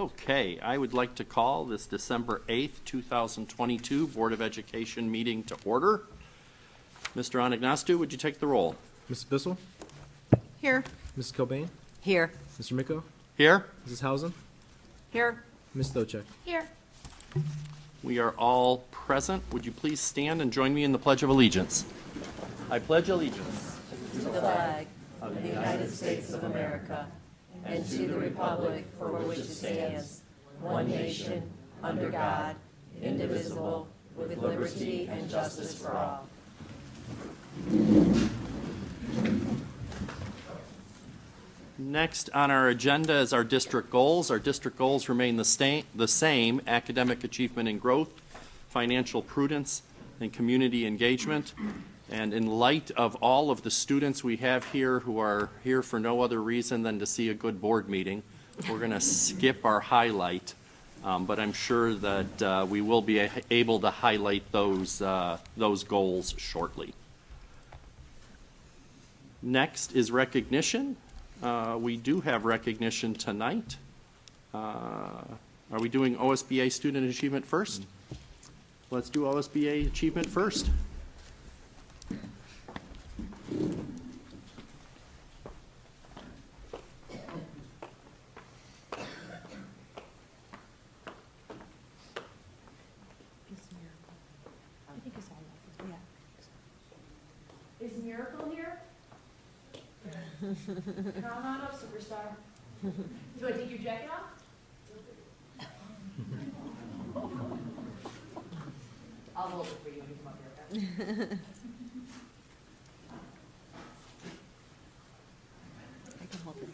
Okay, I would like to call this December 8th, 2022 Board of Education meeting to order. Mr. Anagnastu, would you take the roll? Mrs. Bissell? Here. Mrs. Cobain? Here. Mr. Micko? Here. Mrs. Hausen? Here. Ms. Stochek? Here. We are all present. Would you please stand and join me in the Pledge of Allegiance? I pledge allegiance To the flag of the United States of America and to the republic for which it stands, one nation, under God, indivisible, with liberty and justice for all. Next on our agenda is our district goals. Our district goals remain the same: academic achievement and growth, financial prudence, and community engagement. And in light of all of the students we have here who are here for no other reason than to see a good board meeting, we're going to skip our highlight, but I'm sure that we will be able to highlight those goals shortly. Next is recognition. We do have recognition tonight. Are we doing OSBA student achievement first? Let's do OSBA achievement first. Is Miracle here? Come on up, superstar. Do I take your jacket off? I'll hold it for you when you come up here, okay? I can hold it here.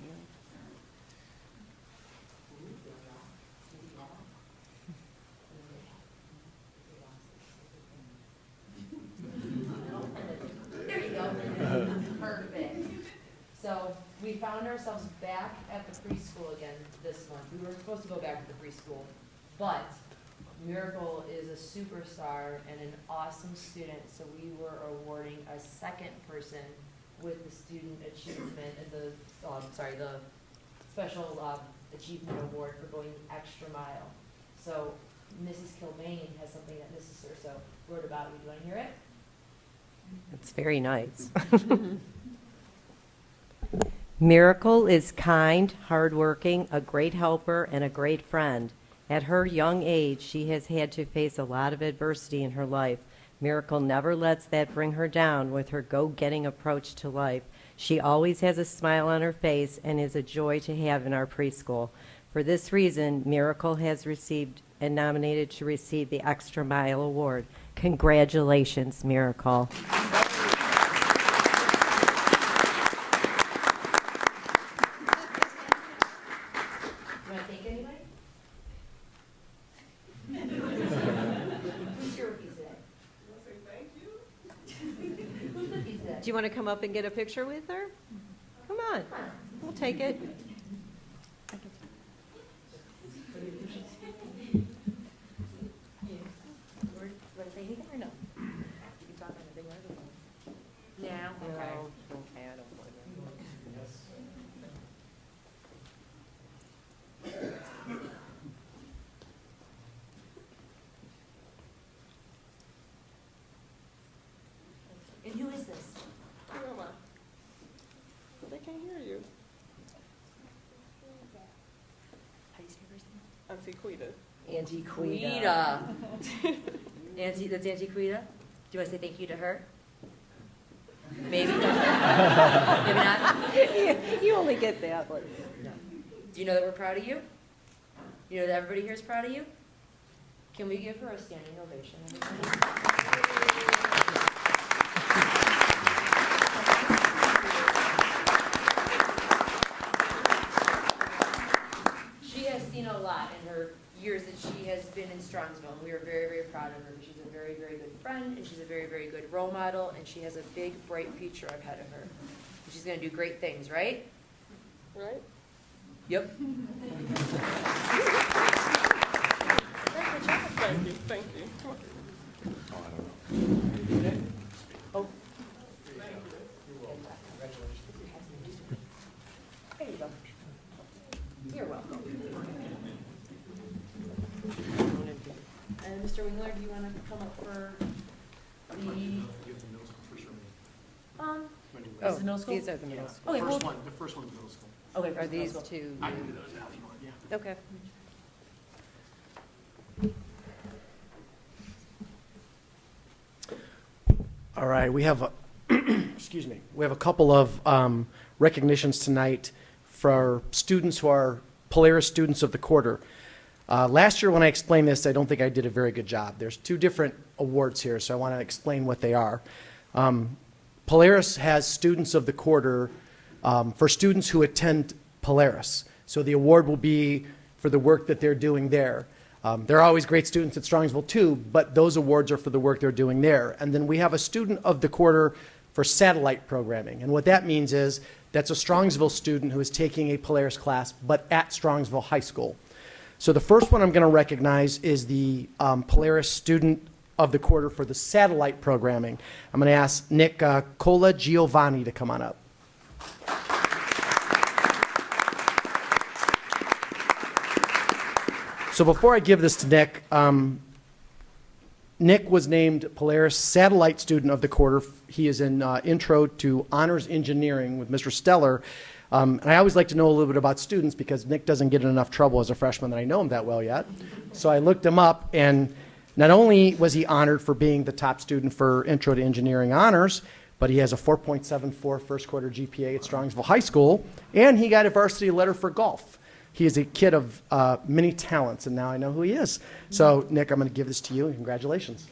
There you go. Perfect. So we found ourselves back at the preschool again this month. We were supposed to go back to the preschool, but Miracle is a superstar and an awesome student, so we were awarding a second person with the student achievement and the special achievement award for going the extra mile. So Mrs. Kilbane has something that Mrs. Surso wrote about. Would you want to hear it? It's very nice. Miracle is kind, hardworking, a great helper, and a great friend. At her young age, she has had to face a lot of adversity in her life. Miracle never lets that bring her down with her go-getting approach to life. She always has a smile on her face and is a joy to have in our preschool. For this reason, Miracle has received and nominated to receive the Extra Mile Award. Congratulations, Miracle. Do you want to come up and get a picture with her? Come on. We'll take it. Now? Okay. Okay, I don't want And who is this? They can't hear you. How do you say her first name? Auntie Quita. Auntie Quita. Auntie, that's Auntie Quita. Do you want to say thank you to her? Maybe. Maybe not. You only get that one. No. Do you know that we're proud of you? You know that everybody here is proud of you? Can we give her a standing ovation, everybody? She has seen a lot in her years that she has been in Strongsville, and we are very, very proud of her. She's a very, very good friend, and she's a very, very good role model, and she has a big, bright future ahead of her. And she's going to do great things, right? Right? Yep. Thank you. Thank you. Oh. There you go. You're welcome. Mr. Wingler, do you want to come up for the? This is middle school? These are the middle school. Okay, well, The first one's middle school. okay. Are middle these school. two? I can do those now if you want, yeah. Okay. All right, we have, excuse me, we have a couple of recognitions tonight for students who are Polaris Students of the Quarter. Last year when I explained this, I don't think I did a very good job. There's two different awards here, so I want to explain what they are. Polaris has Students of the Quarter for students who attend Polaris. So the award will be for the work that they're doing there. There are always great students at Strongsville too, but those awards are for the work they're doing there. And then we have a Student of the Quarter for satellite programming. And what that means is that's a Strongsville student who is taking a Polaris class, but at Strongsville High School. So the first one I'm going to recognize is the Polaris Student of the Quarter for the satellite programming. I'm going to ask Nick Cola Giovanni to come on up. So before I give this to Nick, Nick was named Polaris Satellite Student of the Quarter. He is in Intro to Honors Engineering with Mr. Steller. And I always like to know a little bit about students because Nick doesn't get in enough trouble as a freshman that I know him that well yet. So I looked him up, and not only was he honored for being the top student for Intro to Engineering Honors, but he has a 4.74 first quarter GPA at Strongsville High School, and he got a varsity letter for golf. He is a kid of many talents, and now I know who he is. So, Nick, I'm going to give this to you, and congratulations.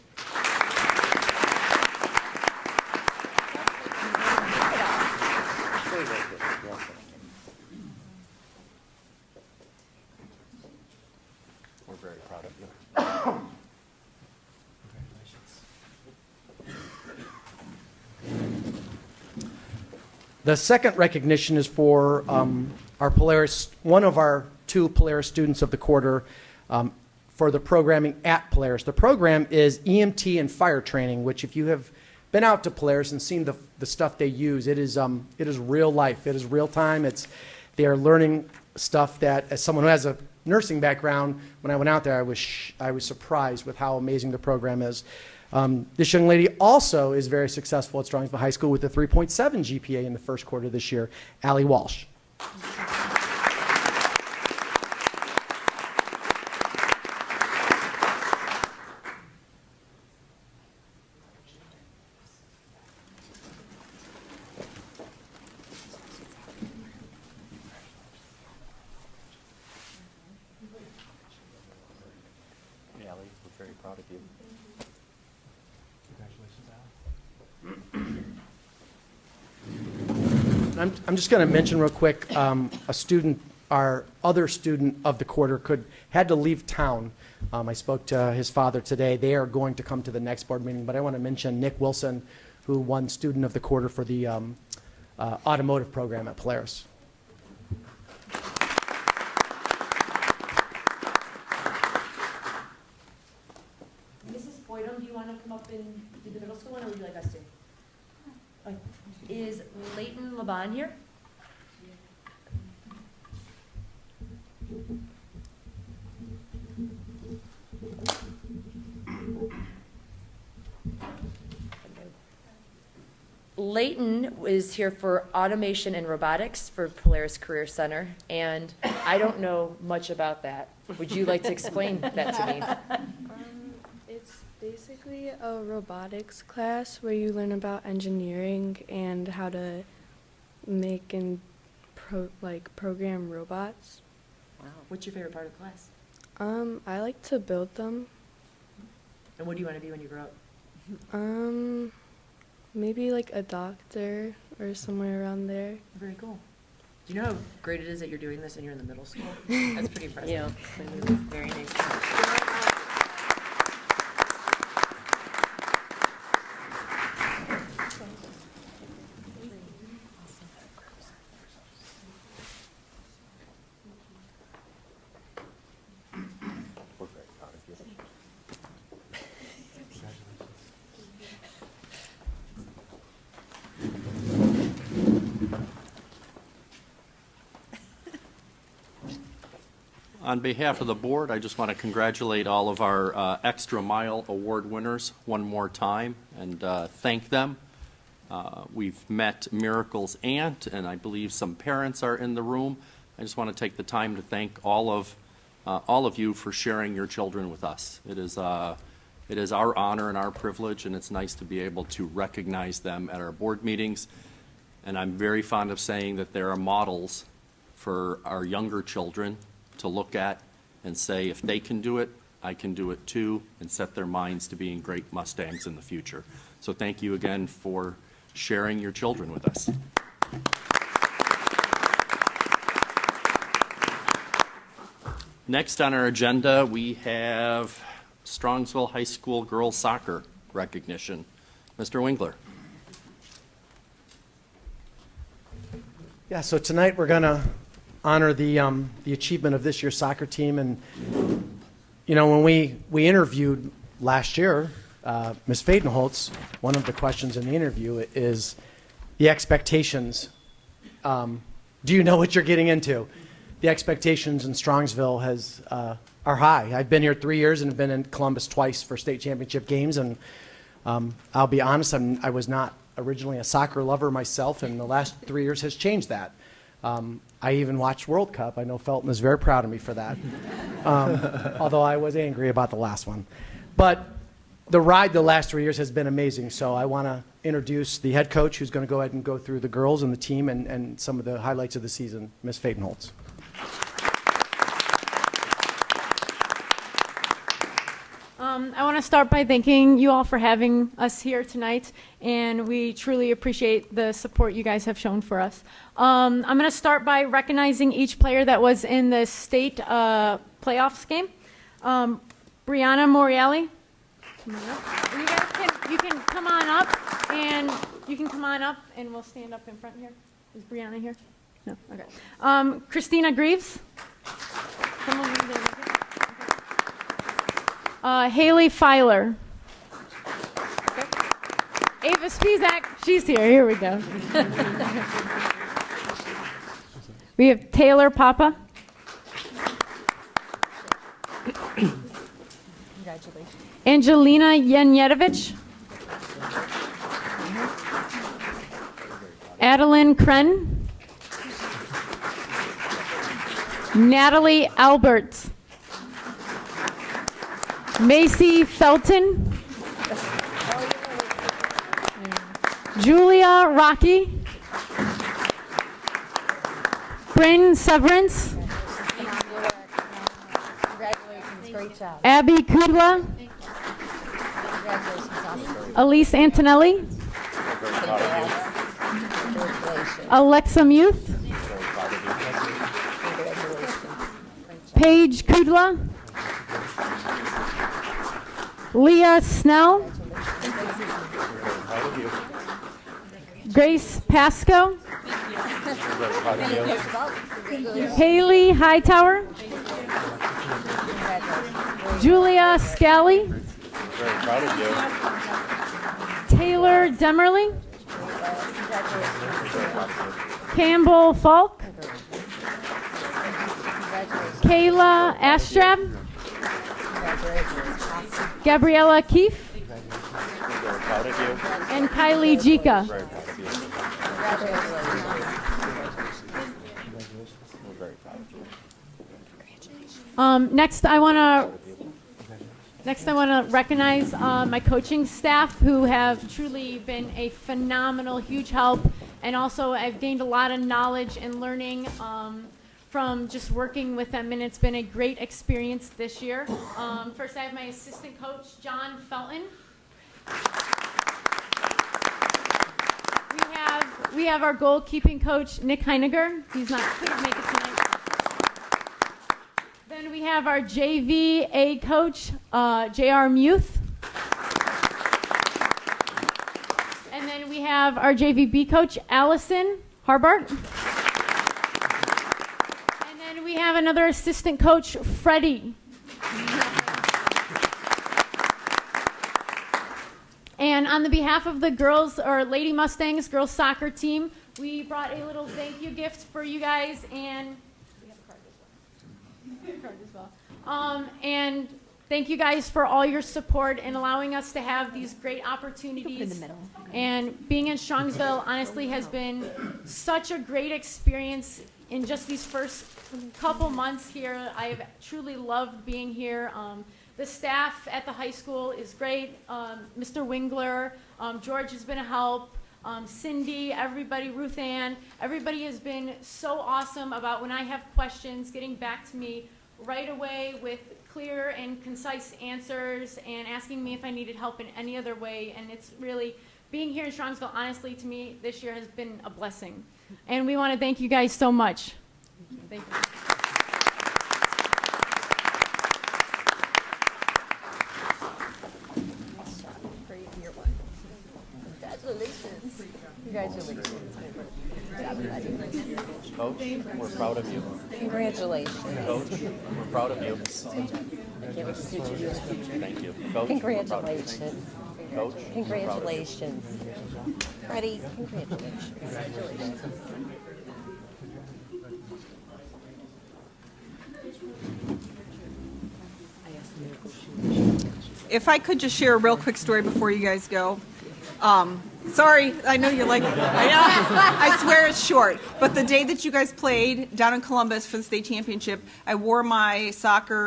We're very proud of you. The second recognition is for our Polaris, one of our two Polaris Students of the Quarter for the programming at Polaris. The program is EMT and fire training, which if you have been out to Polaris and seen the stuff they use, it is real life. It is real time. They are learning stuff that, as someone who has a nursing background, when I went out there, I was surprised with how amazing the program is. This young lady also is very successful at Strongsville High School with a 3.7 GPA in the first quarter this year, Allie Walsh. Allie, we're very proud of you. I'm just going to mention real quick, a student, our other student of the quarter had to leave town. I spoke to his father today. They are going to come to the next board meeting, but I want to mention Nick Wilson, who won Student of the Quarter for the automotive program at Polaris. Mrs. Boydum, do you want to come up and do the middle school one, or would you like us to? Is Leighton Laban here? Leighton is here for automation and robotics for Polaris Career Center, and I don't know much about that. Would you like to explain that to me? It's basically a robotics class where you learn about engineering and how to make and program robots. Wow. What's your favorite part of the class? I like to build them. And what do you want to be when you grow up? Maybe like a doctor or somewhere around there. Very cool. Do you know how great it is that you're doing this and you're in the middle school? That's pretty impressive. Yeah. Very nice. We're very proud of you. On behalf of the board, I just want to congratulate all of our Extra Mile Award winners one more time and thank them. We've met Miracle's aunt, and I believe some parents are in the room. I just want to take the time to thank all of you for sharing your children with us. It is our honor and our privilege, and it's nice to be able to recognize them at our board meetings. And I'm very fond of saying that there are models for our younger children to look at and say, if they can do it, I can do it too, and set their minds to being great Mustangs in the future. So thank you again for sharing your children with us. Next on our agenda, we have Strongsville High School girls soccer recognition. Mr. Winkler. Yeah, so tonight we're going to honor the achievement of this year's soccer team. And, you know, when we interviewed last year, Ms. Fadenholtz, one of the questions in the interview is the expectations. Do you know what you're getting into? The expectations in Strongsville are high. I've been here 3 years and have been in Columbus twice for state championship games. And I'll be honest, I was not originally a soccer lover myself, and the last 3 years has changed that. I even watched World Cup. I know Felton is very proud of me for that, although I was angry about the last one. But the ride the last 3 years has been amazing, so I want to introduce the head coach who's going to go ahead and go through the girls and the team and some of the highlights of the season, Ms. Fadenholtz. I want to start by thanking you all for having us here tonight, and we truly appreciate the support you guys have shown for us. I'm going to start by recognizing each player that was in the state playoffs game. Brianna Morielli, come on up. You guys can come on up, and you can come on up, and we'll stand up in front here. Is Brianna here? No. Okay. Christina Greaves. Someone read their name. Haley Filer. Okay. Ava Spizak, she's here. Here we go. We have Taylor Papa. Congratulations. Angelina Yenyetovich. Adeline Kren. Natalie Albert. Macy Felton. Julia Rocky. Bryn Severance. Congratulations, great job. Abby Kudla. Congratulations, Oscar. Elise Antonelli. Alexa Muth. Paige Kudla. Leah Snell. Grace Pasco. Haley Hightower. Julia Scally. Taylor Demerly. Campbell Falk. Kayla Astrab. Gabriella Keefe. And Kylie Jika. Next, I want to recognize my coaching staff, who have truly been a phenomenal, huge help, and also I've gained a lot of knowledge and learning from just working with them, and it's been a great experience this year. First, I have my assistant coach, John Felton. We have our goalkeeping coach, Nick Heiniger. Couldn't make it tonight. Then we have our JV coach, J.R. Muth. And then we have our JVB coach, Allison Harbart. And then we have another assistant coach, Freddie. And on the behalf of the girls, or Lady Mustangs girls soccer team, we brought a little thank you gift for you guys, and we have a card as well. And thank you guys for all your support and allowing us to have these great opportunities. And being in Strongsville honestly has been such a great experience in just these first couple months here. I've truly loved being here. The staff at the high school is great. Mr. Wingler, George has been a help. Cindy, everybody, Ruth Ann, everybody has been so awesome about when I have questions, getting back to me right away with clear and concise answers and asking me if I needed help in any other way. And it's really, being here in Strongsville, honestly, to me, this year has been a blessing. And we want to thank you guys so much. Thank you. Congratulations. Coach, we're proud of you. Congratulations. Coach, we're proud of you. Thank you. Coach, Congratulations. Coach, Congratulations. Freddie, congratulations. If I could just share a real quick story before you guys go. Sorry, I know you're like, I swear it's short. But the day that you guys played down in Columbus for the state championship, I wore my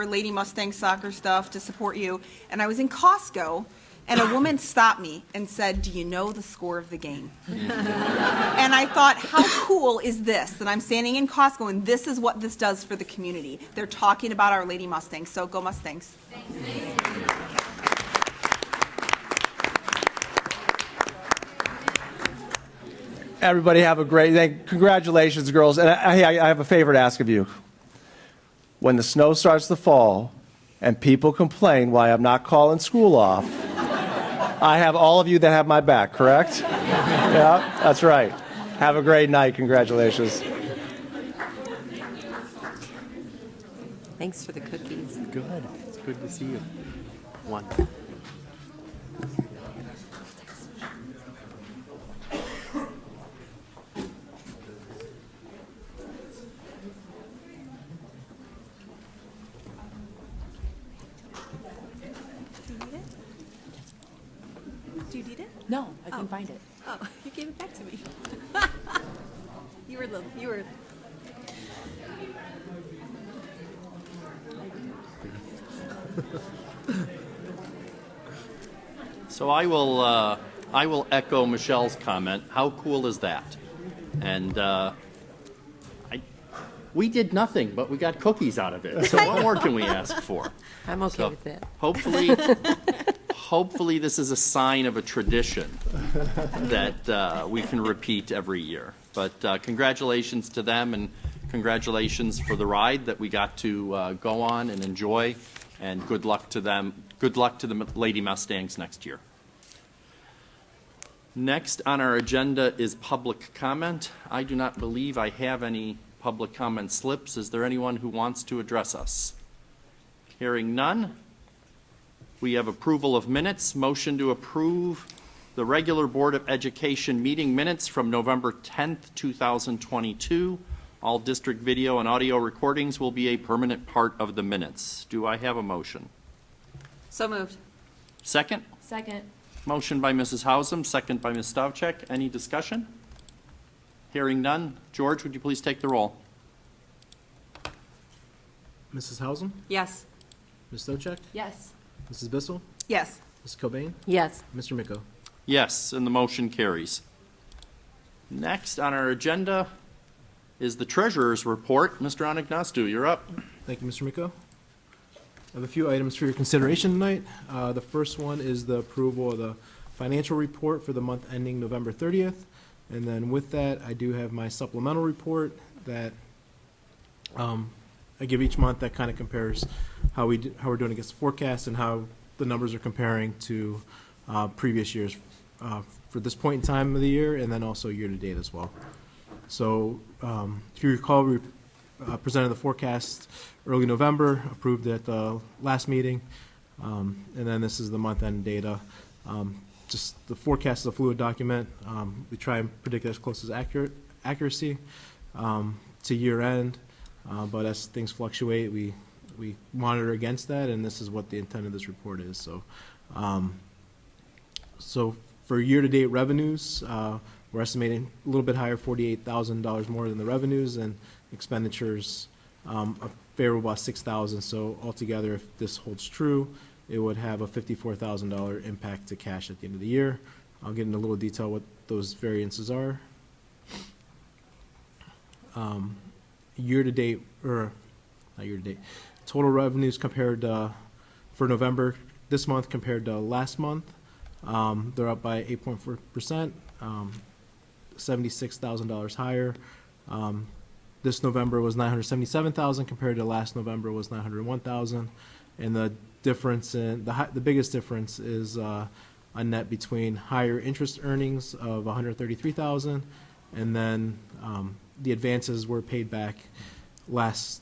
Lady Mustang soccer stuff to support you. And I was in Costco, and a woman stopped me and said, "Do you know the score of the game?" And I thought, how cool is this? That I'm standing in Costco, and this is what this does for the community. They're talking about our Lady Mustangs, so go Mustangs. Everybody have a great day. Congratulations, girls. And I have a favor to ask of you. When the snow starts to fall and people complain why I'm not calling school off, I have all of you that have my back, correct? Yeah, that's right. Have a great night. Congratulations. Thanks for the cookies. Good. It's good to see you. One. Do you need it? No, I couldn't find it. Oh, you gave it back to me. You were. So I will echo Michelle's comment. How cool is that? And we did nothing, but we got cookies out of it. So what more can we ask for? I'm okay So with that. hopefully this is a sign of a tradition that we can repeat every year. But congratulations to them, and congratulations for the ride that we got to go on and enjoy, and good luck to them. Good luck to the Lady Mustangs next year. Next on our agenda is public comment. I do not believe I have any public comment slips. Is there anyone who wants to address us? Hearing none. We have approval of minutes. Motion to approve the regular Board of Education meeting minutes from November 10th, 2022. All district video and audio recordings will be a permanent part of the minutes. Do I have a motion? So moved. Second? Second. Motion by Mrs. Hausum, second by Ms. Stavcek. Any discussion? Hearing none. George, would you please take the roll? Mrs. Hausum, Yes. Ms. Stochek, Yes. Mrs. Bissell, Yes. Ms. Cobain, Yes. Mr. Micko. Yes, and the motion carries. Next on our agenda is the treasurer's report. Mr. Anagnostou, you're up. Thank you, Mr. Micko. I have a few items for your consideration tonight. The first one is the approval of the financial report for the month ending November 30th. And then with that, I do have my supplemental report that I give each month that kind of compares how we're doing against the forecast and how the numbers are comparing to previous years for this point in time of the year, and then also year-to-date as well. So if you recall, we presented the forecast early November, approved at the last meeting, and then this is the month-end data. Just the forecast is a fluid document. We try and predict as close as accuracy to year-end. But as things fluctuate, we monitor against that, and this is what the intent of this report is. So, so for year-to-date revenues, we're estimating a little bit higher, $48,000 more than the revenues, and expenditures a favorable about $6,000. So altogether, if this holds true, it would have a $54,000 impact to cash at the end of the year. I'll get into a little detail what those variances are. Year-to-date, or not year-to-date, total revenues compared for November this month compared to last month, they're up by 8.4%, $76,000 higher. This November was $977,000 compared to last November was $901,000, and the difference in the biggest difference is a net between higher interest earnings of $133,000, and then the advances were paid back last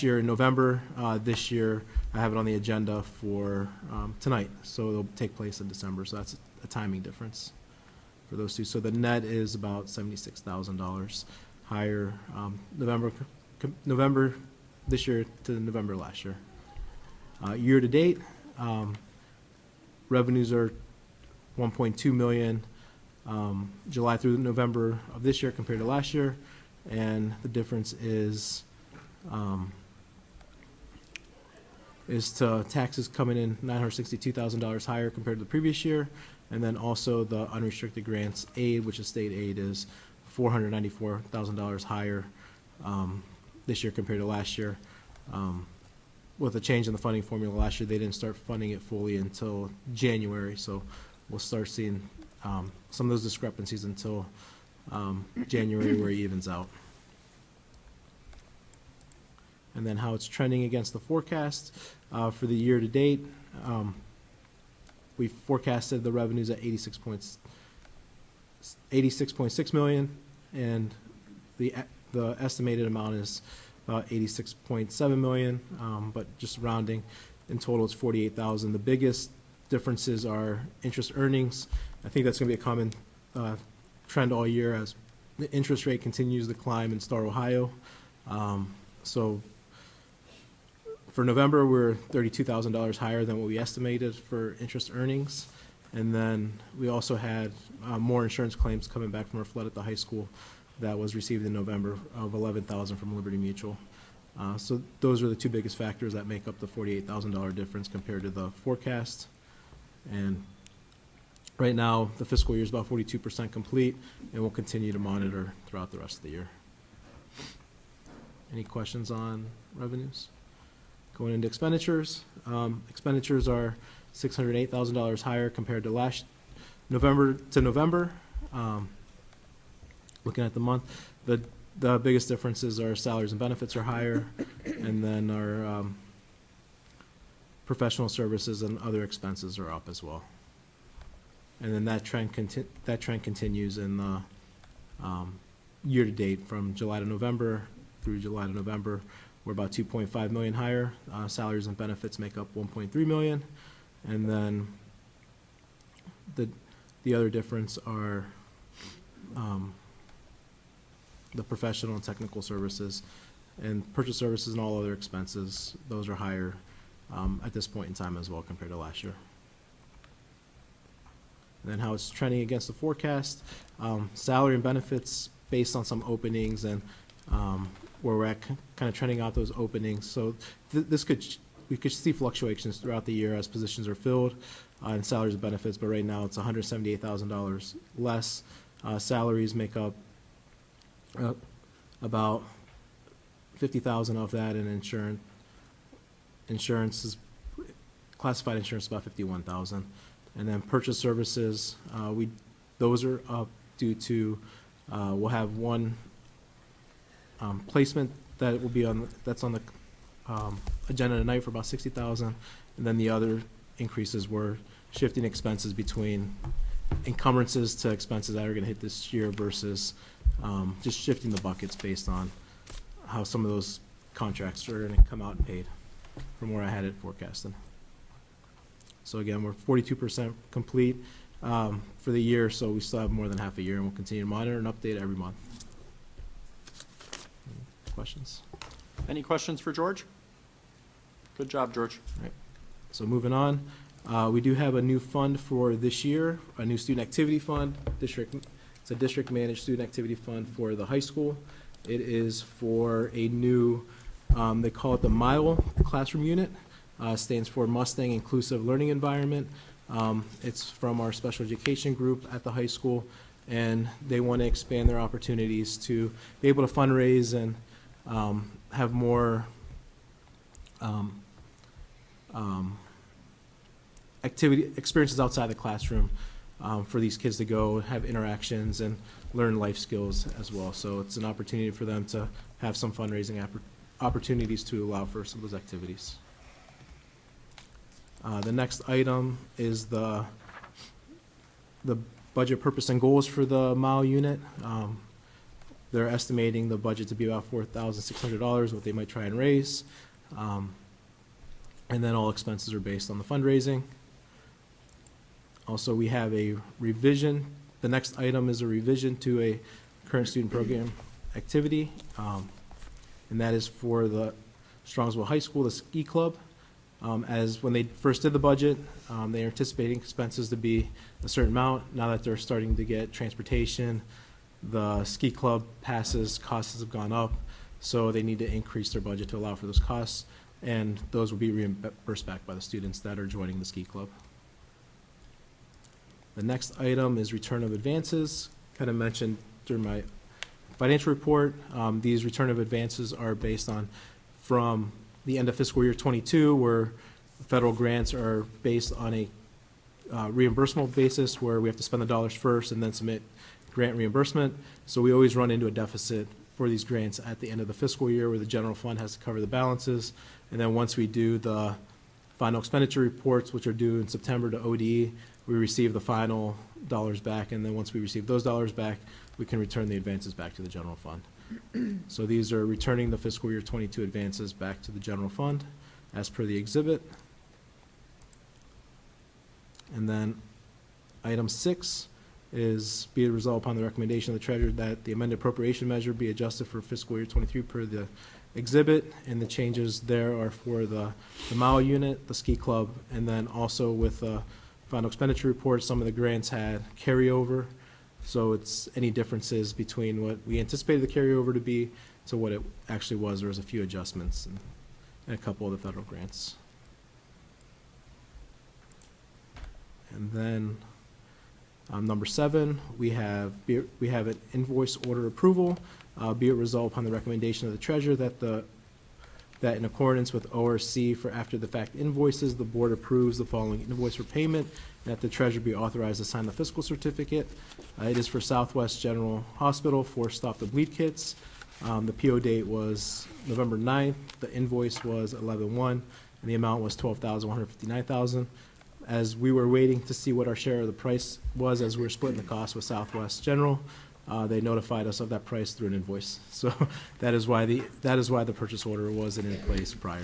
year in November. This year, I have it on the agenda for tonight, so it'll take place in December. So that's a timing difference for those two. So the net is about $76,000 higher November this year to November last year. Year to date, revenues are $1.2 million July through November of this year compared to last year, and the difference is to taxes coming in $962,000 higher compared to the previous year, and then also the unrestricted grants aid, which is state aid, is $494,000 higher this year compared to last year. With a change in the funding formula last year, they didn't start funding it fully until January, so we'll start seeing some of those discrepancies until January, where it evens out. And then how it's trending against the forecast for the year to date. We forecasted the revenues at $86.6 million, and the estimated amount is about $86.7 million, but just rounding, in total it's $48,000. The biggest differences are interest earnings. I think that's going to be a common trend all year as the interest rate continues to climb in Star, Ohio. So for November, we're $32,000 higher than what we estimated for interest earnings. And then we also had more insurance claims coming back from our flood at the high school that was received in November of $11,000 from Liberty Mutual. So those are the two biggest factors that make up the $48,000 difference compared to the forecast. And right now, the fiscal year is about 42% complete, and we'll continue to monitor throughout the rest of the year. Any questions on revenues? Going into expenditures, expenditures are $608,000 higher compared to last November to November. Looking at the month, the biggest differences are salaries and benefits are higher, and then our professional services and other expenses are up as well. And then that trend continues in the year to date from July to November through July to November. We're about $2.5 million higher. Salaries and benefits make up $1.3 million, and then the other difference are the professional and technical services, and purchase services and all other expenses. Those are higher at this point in time as well compared to last year. And then how it's trending against the forecast. Salary and benefits based on some openings and where we're at kind of trending out those openings. So we could see fluctuations throughout the year as positions are filled in salaries and benefits, but right now it's $178,000 less. Salaries make up about $50,000 of that, and insurance is classified insurance about $51,000, and then purchase services those are up due to we'll have one placement that will be that's on the agenda tonight for about $60,000, and then the other increases were shifting expenses between encumbrances to expenses that are going to hit this year versus just shifting the buckets based on how some of those contracts are going to come out and paid from where I had it forecasted. So again, we're 42% complete for the year, so we still have more than half a year, and we'll continue to monitor and update every month. Any questions? Any questions for George? Good job, George. So moving on, we do have a new fund for this year, a new student activity fund. It's a district-managed student activity fund for the high school. It is for a new, they call it the MILE classroom unit. Stands for Mustang Inclusive Learning Environment. It's from our special education group at the high school, and they want to expand their opportunities to be able to fundraise and have more experiences outside the classroom for these kids to go have interactions and learn life skills as well. So it's an opportunity for them to have some fundraising opportunities to allow for some of those activities. The next item is the budget purpose and goals for the MILE unit. They're estimating the budget to be about $4,600, what they might try and raise. And then all expenses are based on the fundraising. Also, we have a revision. The next item is a revision to a current student program activity, and that is for the Strongsville High School, the ski club. As when they first did the budget, they are anticipating expenses to be a certain amount. Now that they're starting to get transportation, the ski club passes, costs have gone up, so they need to increase their budget to allow for those costs, and those will be reimbursed back by the students that are joining the ski club. The next item is return of advances. Kind of mentioned during my financial report, these return of advances are based on from the end of fiscal year 22, where federal grants are based on a reimbursable basis where we have to spend the dollars first and then submit grant reimbursement. So we always run into a deficit for these grants at the end of the fiscal year where the general fund has to cover the balances. And then once we do the final expenditure reports, which are due in September to ODE, we receive the final dollars back. And then once we receive those dollars back, we can return the advances back to the general fund. So these are returning the fiscal year 22 advances back to the general fund as per the exhibit. And then item 6 is be it resolved upon the recommendation of the treasurer that the amended appropriation measure be adjusted for fiscal year 23 per the exhibit, and the changes there are for the MILE unit, the ski club, and then also with final expenditure report, some of the grants had carryover. So it's any differences between what we anticipated the carryover to be to what it actually was. There was a few adjustments and a couple of the federal grants. And then number 7, we have an invoice order approval. Be it resolved upon the recommendation of the treasurer that in accordance with ORC for after the fact invoices, the board approves the following invoice for payment, and that the treasurer be authorized to sign the fiscal certificate. It is for Southwest General Hospital for Stop the Bleed kits. The PO date was November 9th. The invoice was 11/1, and the amount was $12,159,000. As we were waiting to see what our share of the price was as we were splitting the cost with Southwest General, they notified us of that price through an invoice. So that is why the purchase order wasn't in place prior.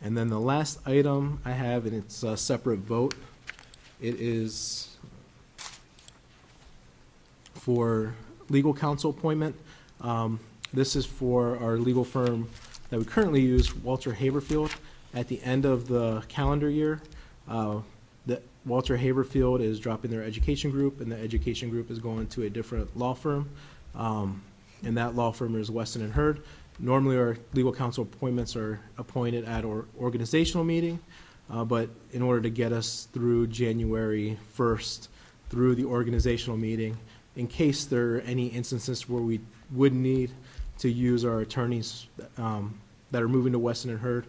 And then the last item I have, and it's a separate vote, it is for legal counsel appointment. This is for our legal firm that we currently use, Walter Haverfield. At the end of the calendar year, Walter Haverfield is dropping their education group, and the education group is going to a different law firm. And that law firm is Weston & Hurd. Normally, our legal counsel appointments are appointed at our organizational meeting, but in order to get us through January 1st, through the organizational meeting, in case there are any instances where we would need to use our attorneys that are moving to Weston & Hurd,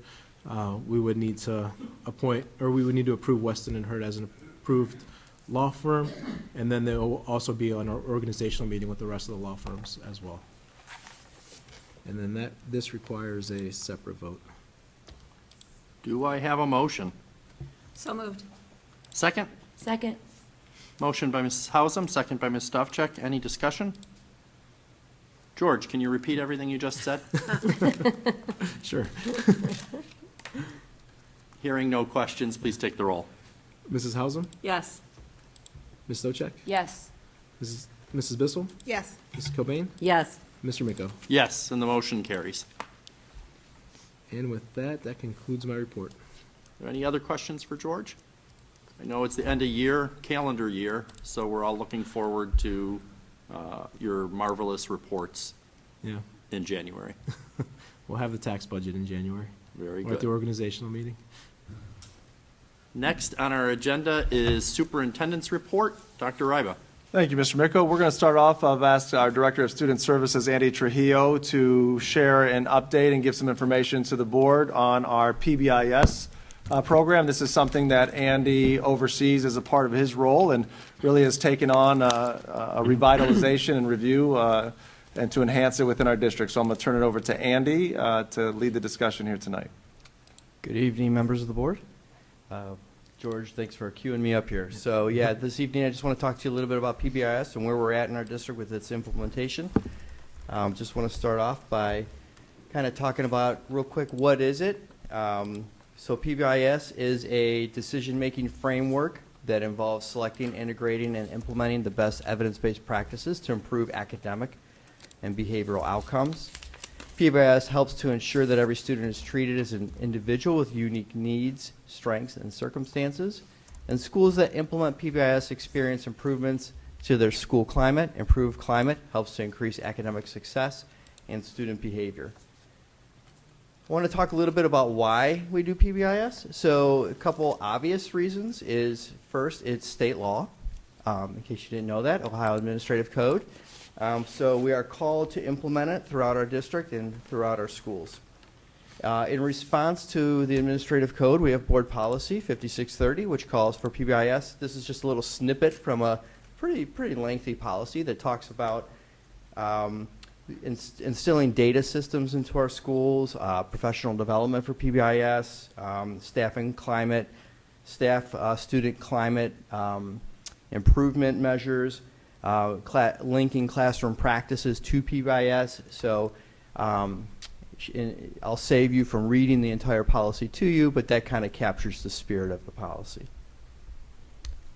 we would need to approve Weston & Hurd as an approved law firm, and then they will also be on our organizational meeting with the rest of the law firms as well. And then this requires a separate vote. Do I have a motion? So moved. Second? Second. Motion by Mrs. Hausum, second by Ms. Stavcek. Any discussion? George, can you repeat everything you just said? Sure. Hearing no questions, please take the roll. Mrs. Hausum, Yes. Ms. Stochek, Yes. Mrs. Bissell, Yes. Mrs. Cobain, Yes. Mr. Miko. Yes, and the motion carries. And with that, that concludes my report. Are there any other questions for George? I know it's the end of year, calendar year, so we're all looking forward to your marvelous reports Yeah. in January. We'll have the tax budget in January. Very Or at the good. organizational meeting. Next on our agenda is Superintendent's Report. Dr. Ryba. Thank you, Mr. Miko. We're going to start off. I've asked our Director of Student Services, Andy Trujillo, to share an update and give some information to the board on our PBIS program. This is something that Andy oversees as a part of his role and really has taken on a revitalization and review and to enhance it within our district. So I'm going to turn it over to Andy to lead the discussion here tonight. Good evening, members of the board. George, thanks for queuing me up here. So yeah, this evening I just want to talk to you a little bit about PBIS and where we're at in our district with its implementation. Just want to start off by kind of talking about real quick, what is it? So PBIS is a decision-making framework that involves selecting, integrating, and implementing the best evidence-based practices to improve academic and behavioral outcomes. PBIS helps to ensure that every student is treated as an individual with unique needs, strengths, and circumstances. And schools that implement PBIS experience improvements to their school climate. Improved climate helps to increase academic success and student behavior. I want to talk a little bit about why we do PBIS. So a couple obvious reasons is, first, it's state law. In case you didn't know that, Ohio Administrative Code. So we are called to implement it throughout our district and throughout our schools. In response to the administrative code, we have board policy 5630, which calls for PBIS. This is just a little snippet from a pretty lengthy policy that talks about instilling data systems into our schools, professional development for PBIS, staffing climate, student climate improvement measures, linking classroom practices to PBIS. So I'll save you from reading the entire policy to you, but that kind of captures the spirit of the policy.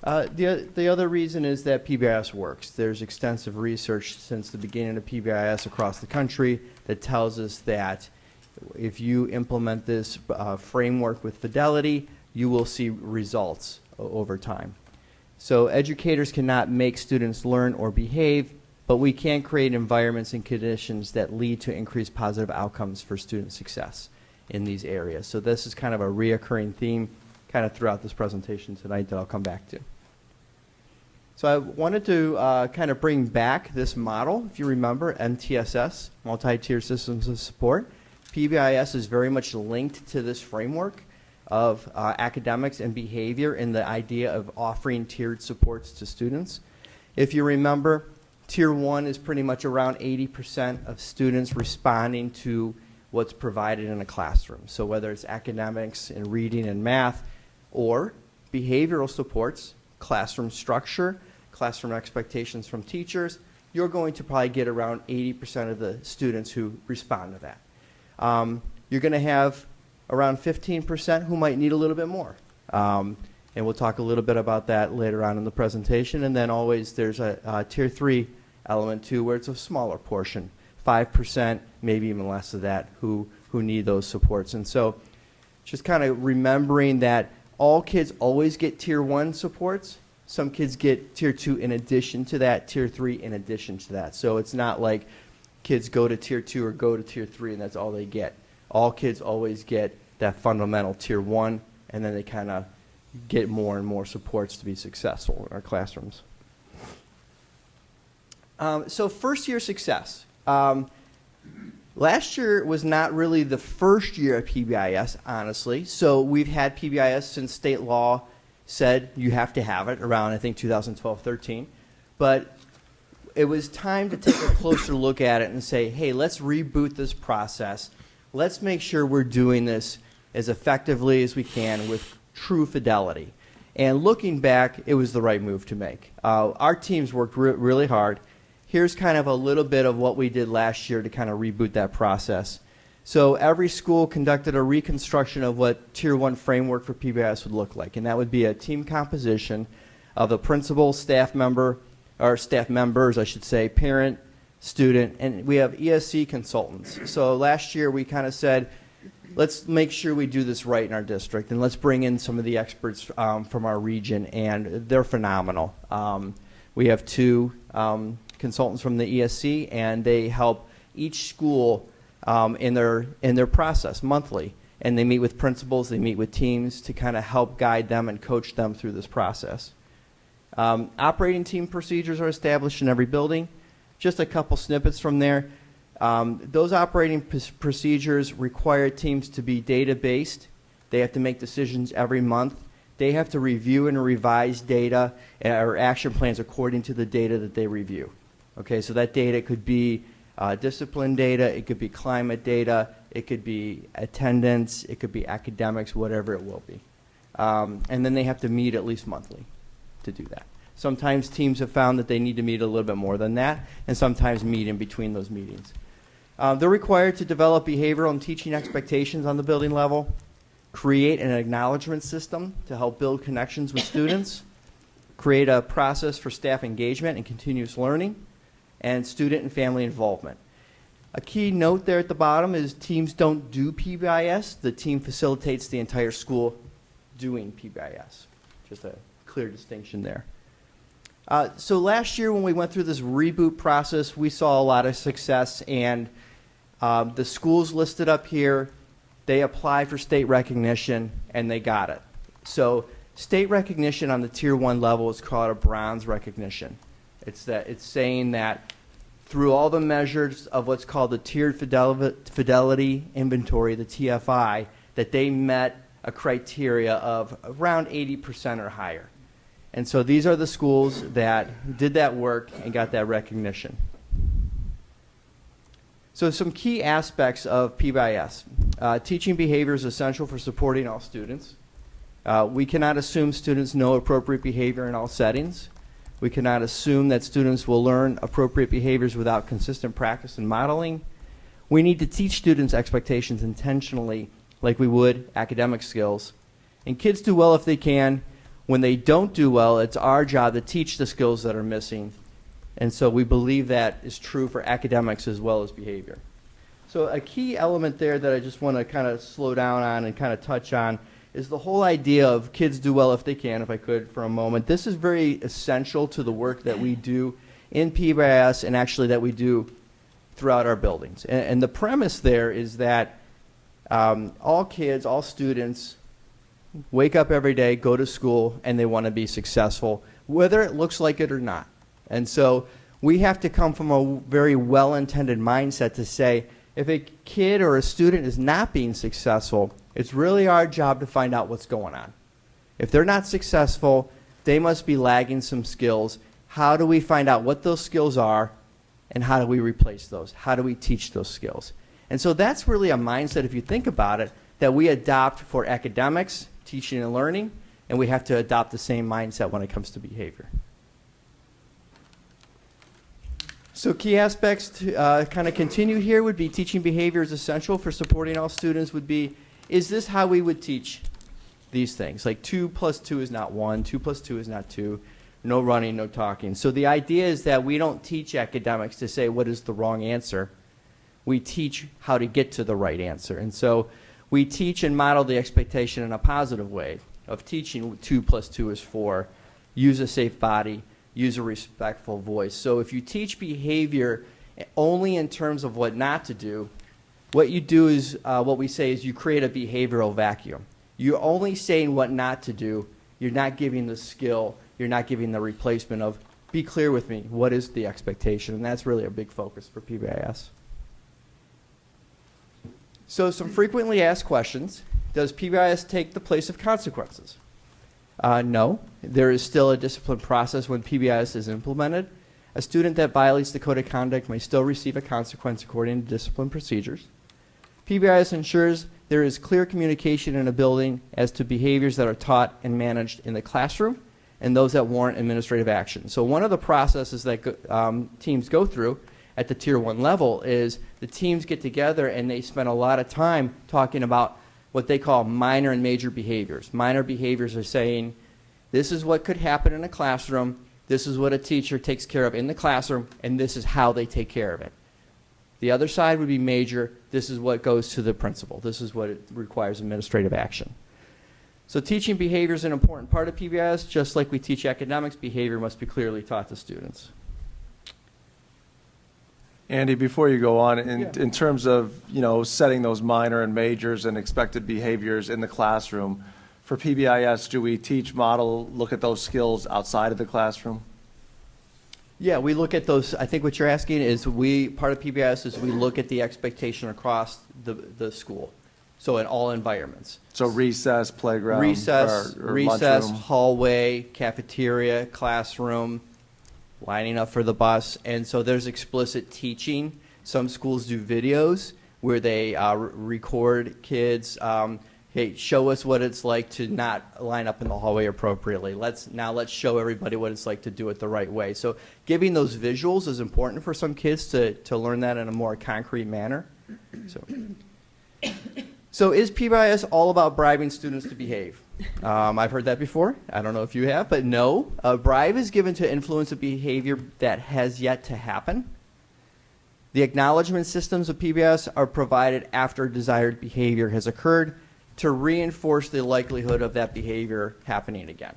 The other reason is that PBIS works. There's extensive research since the beginning of PBIS across the country that tells us that if you implement this framework with fidelity, you will see results over time. So educators cannot make students learn or behave, but we can create environments and conditions that lead to increased positive outcomes for student success in these areas. So this is kind of a reoccurring theme kind of throughout this presentation tonight that I'll come back to. So I wanted to kind of bring back this model. If you remember, MTSS, Multi-Tier Systems of Support. PBIS is very much linked to this framework of academics and behavior and the idea of offering tiered supports to students. If you remember, Tier 1 is pretty much around 80% of students responding to what's provided in a classroom. So whether it's academics and reading and math or behavioral supports, classroom structure, classroom expectations from teachers, you're going to probably get around 80% of the students who respond to that. You're going to have around 15% who might need a little bit more. And we'll talk a little bit about that later on in the presentation. And then always there's a Tier 3 element too, where it's a smaller portion, 5%, maybe even less of that, who need those supports. And so just kind of remembering that all kids always get Tier 1 supports. Some kids get Tier 2 in addition to that, Tier 3 in addition to that. So it's not like kids go to Tier 2 or go to Tier 3 and that's all they get. All kids always get that fundamental Tier 1, and then they kind of get more and more supports to be successful in our classrooms. So first year success. Last year was not really the first year of PBIS, honestly. So we've had PBIS since state law said you have to have it around, I think, 2012-13. But it was time to take a closer look at it and say, hey, let's reboot this process. Let's make sure we're doing this as effectively as we can with true fidelity. And looking back, it was the right move to make. Our teams worked really hard. Here's kind of a little bit of what we did last year to kind of reboot that process. So every school conducted a reconstruction of what Tier 1 framework for PBIS would look like. And that would be a team composition of a principal, staff member, or staff members, I should say, parent, student, and we have ESC consultants. So last year we kind of said, let's make sure we do this right in our district, and let's bring in some of the experts from our region, and they're phenomenal. We have two consultants from the ESC, and they help each school in their process monthly. And they meet with principals, they meet with teams to kind of help guide them and coach them through this process. Operating team procedures are established in every building. Just a couple snippets from there. Those operating procedures require teams to be data-based. They have to make decisions every month. They have to review and revise data or action plans according to the data that they review. Okay, so that data could be discipline data, it could be climate data, it could be attendance, it could be academics, whatever it will be. And then they have to meet at least monthly to do that. Sometimes teams have found that they need to meet a little bit more than that, and sometimes meet in between those meetings. They're required to develop behavioral and teaching expectations on the building level, create an acknowledgement system to help build connections with students, create a process for staff engagement and continuous learning, and student and family involvement. A key note there at the bottom is teams don't do PBIS. The team facilitates the entire school doing PBIS. Just a clear distinction there. So last year when we went through this reboot process, we saw a lot of success, and the schools listed up here, they applied for state recognition and they got it. So state recognition on the Tier 1 level is called a bronze recognition. It's saying that through all the measures of what's called the Tiered Fidelity Inventory, the TFI, that they met a criteria of around 80% or higher. And so these are the schools that did that work and got that recognition. So some key aspects of PBIS. Teaching behavior is essential for supporting all students. We cannot assume students know appropriate behavior in all settings. We cannot assume that students will learn appropriate behaviors without consistent practice and modeling. We need to teach students expectations intentionally, like we would academic skills. And kids do well if they can. When they don't do well, it's our job to teach the skills that are missing. And so we believe that is true for academics as well as behavior. So a key element there that I just want to kind of slow down on and kind of touch on is the whole idea of kids do well if they can, if I could for a moment. This is very essential to the work that we do in PBIS and actually that we do throughout our buildings. And the premise there is that all kids, all students wake up every day, go to school, and they want to be successful, whether it looks like it or not. And so we have to come from a very well-intended mindset to say, if a kid or a student is not being successful, it's really our job to find out what's going on. If they're not successful, they must be lagging some skills. How do we find out what those skills are, and how do we replace those? How do we teach those skills? And so that's really a mindset, if you think about it, that we adopt for academics, teaching and learning, and we have to adopt the same mindset when it comes to behavior. So key aspects to kind of continue here would be teaching behavior is essential for supporting all students would be, is this how we would teach these things? Like 2 + 2 is not 1, 2 + 2 is not 2, no running, no talking. So the idea is that we don't teach academics to say what is the wrong answer. We teach how to get to the right answer. And so we teach and model the expectation in a positive way of teaching 2 + 2 is 4, use a safe body, use a respectful voice. So if you teach behavior only in terms of what not to do, what you do is, what we say is you create a behavioral vacuum. You're only saying what not to do. You're not giving the skill. You're not giving the replacement of, be clear with me, what is the expectation? And that's really a big focus for PBIS. So some frequently asked questions. Does PBIS take the place of consequences? No. There is still a discipline process when PBIS is implemented. A student that violates the code of conduct may still receive a consequence according to discipline procedures. PBIS ensures there is clear communication in a building as to behaviors that are taught and managed in the classroom and those that warrant administrative action. So one of the processes that teams go through at the Tier 1 level is the teams get together and they spend a lot of time talking about what they call minor and major behaviors. Minor behaviors are saying, this is what could happen in a classroom, This is what a teacher takes care of in the classroom, and this is how they take care of it. The other side would be major. This is what goes to the principal. This is what it requires administrative action. So teaching behavior is an important part of PBIS. Just like we teach academics, behavior must be clearly taught to students. Andy, before you go on, in terms of, setting those minor and majors and expected behaviors in the classroom, for PBIS, do we teach, model, look at those skills outside of the classroom? Yeah, we look at those. I think what you're asking is part of PBIS is we look at the expectation across the school. So in all environments. So recess, playground, recess, or recess, lunchroom. hallway, cafeteria, classroom, lining up for the bus. And so there's explicit teaching. Some schools do videos where they record kids. Hey, show us what it's like to not line up in the hallway appropriately. Let's show everybody what it's like to do it the right way. So giving those visuals is important for some kids to learn that in a more concrete manner. So is PBIS all about bribing students to behave? I've heard that before. I don't know if you have, but no. A bribe is given to influence a behavior that has yet to happen. The acknowledgement systems of PBIS are provided after desired behavior has occurred to reinforce the likelihood of that behavior happening again.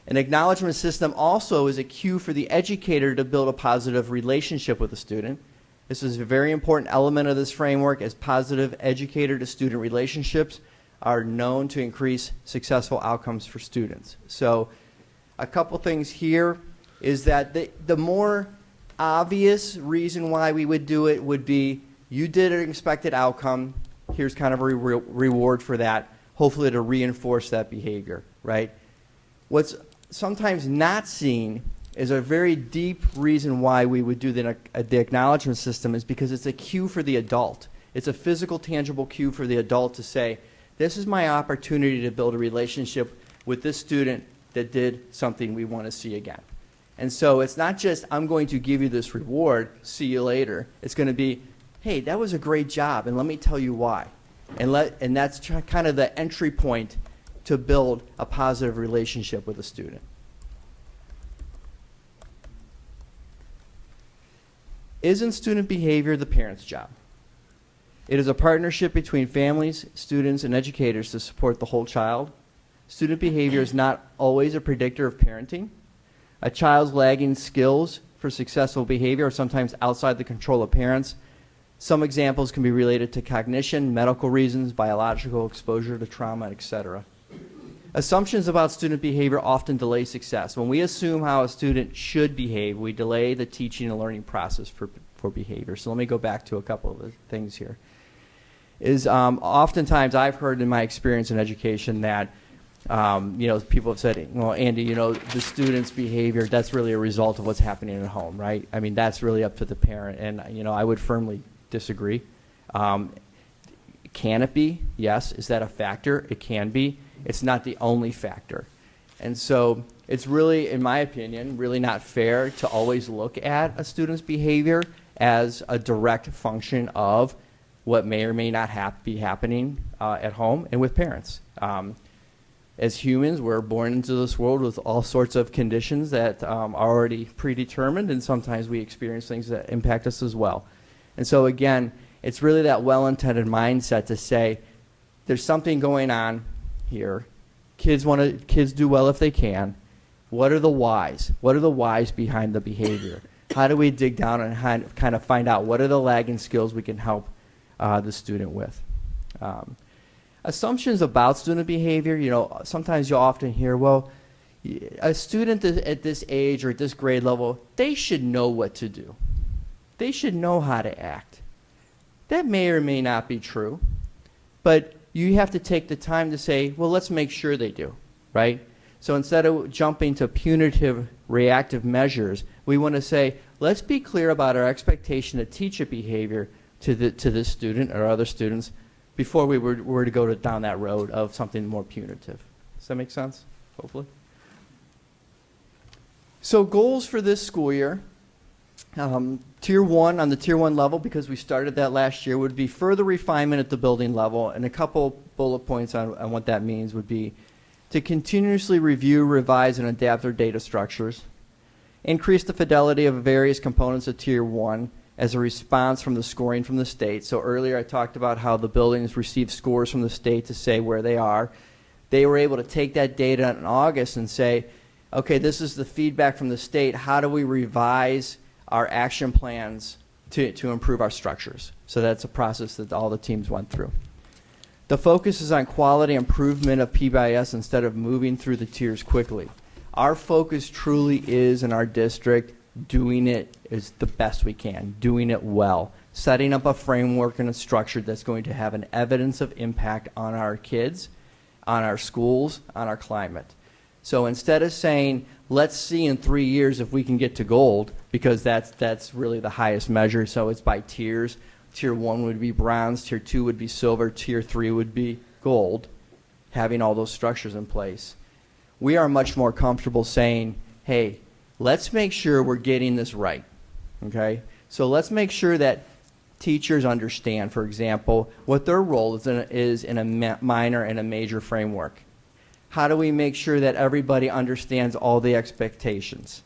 An acknowledgement system also is a cue for the educator to build a positive relationship with the student. This is a very important element of this framework, as positive educator-to-student relationships are known to increase successful outcomes for students. So a couple things here is that the more obvious reason why we would do it would be you did an expected outcome, here's kind of a reward for that, hopefully to reinforce that behavior, right? What's sometimes not seen is a very deep reason why we would do the acknowledgement system is because it's a cue for the adult. It's a physical, tangible cue for the adult to say, this is my opportunity to build a relationship with this student that did something we want to see again. And so it's not just, I'm going to give you this reward, see you later. It's going to be, hey, that was a great job, and let me tell you why. And that's kind of the entry point to build a positive relationship with a student. Isn't student behavior the parent's job? It is a partnership between families, students, and educators to support the whole child. Student behavior is not always a predictor of parenting. A child's lagging skills for successful behavior are sometimes outside the control of parents. Some examples can be related to cognition, medical reasons, biological exposure to trauma, etc. Assumptions about student behavior often delay success. When we assume how a student should behave, we delay the teaching and learning process for behavior. So let me go back to a couple of the things here. Oftentimes I've heard in my experience in education that people have said, well, Andy, the student's behavior, that's really a result of what's happening at home, right? I mean, that's really up to the parent, and I would firmly disagree. Can it be? Yes. Is that a factor? It can be. It's not the only factor. And so it's really, in my opinion, really not fair to always look at a student's behavior as a direct function of what may or may not be happening at home and with parents. As humans, we're born into this world with all sorts of conditions that are already predetermined, and sometimes we experience things that impact us as well. And so again, it's really that well-intended mindset to say, there's something going on here. Kids do well if they can. What are the whys? What are the whys behind the behavior? How do we dig down and kind of find out what are the lagging skills we can help the student with? Assumptions about student behavior, sometimes you'll often hear, well, a student at this age or at this grade level, they should know what to do. They should know how to act. That may or may not be true, but you have to take the time to say, well, let's make sure they do, right? So instead of jumping to punitive, reactive measures, we want to say, let's be clear about our expectation to teach a behavior to this student or other students before we were to go down that road of something more punitive. Does that make sense? Hopefully. So goals for this school year. Tier 1, on the Tier 1 level, because we started that last year, would be further refinement at the building level, and a couple bullet points on what that means would be to continuously review, revise, and adapt their data structures, increase the fidelity of various components of Tier 1 as a response from the scoring from the state. So earlier I talked about how the buildings receive scores from the state to say where they are. They were able to take that data in August and say, okay, this is the feedback from the state. How do we revise our action plans to improve our structures? So that's a process that all the teams went through. The focus is on quality improvement of PBIS instead of moving through the tiers quickly. Our focus truly is in our district doing it is the best we can, doing it well, setting up a framework and a structure that's going to have an evidence of impact on our kids, on our schools, on our climate. So instead of saying, let's see in 3 years if we can get to gold, because that's really the highest measure, so it's by tiers. Tier 1 would be bronze, Tier 2 would be silver, Tier 3 would be gold, having all those structures in place. We are much more comfortable saying, hey, let's make sure we're getting this right, okay? So let's make sure that teachers understand, for example, what their role is in a minor and a major framework. How do we make sure that everybody understands all the expectations?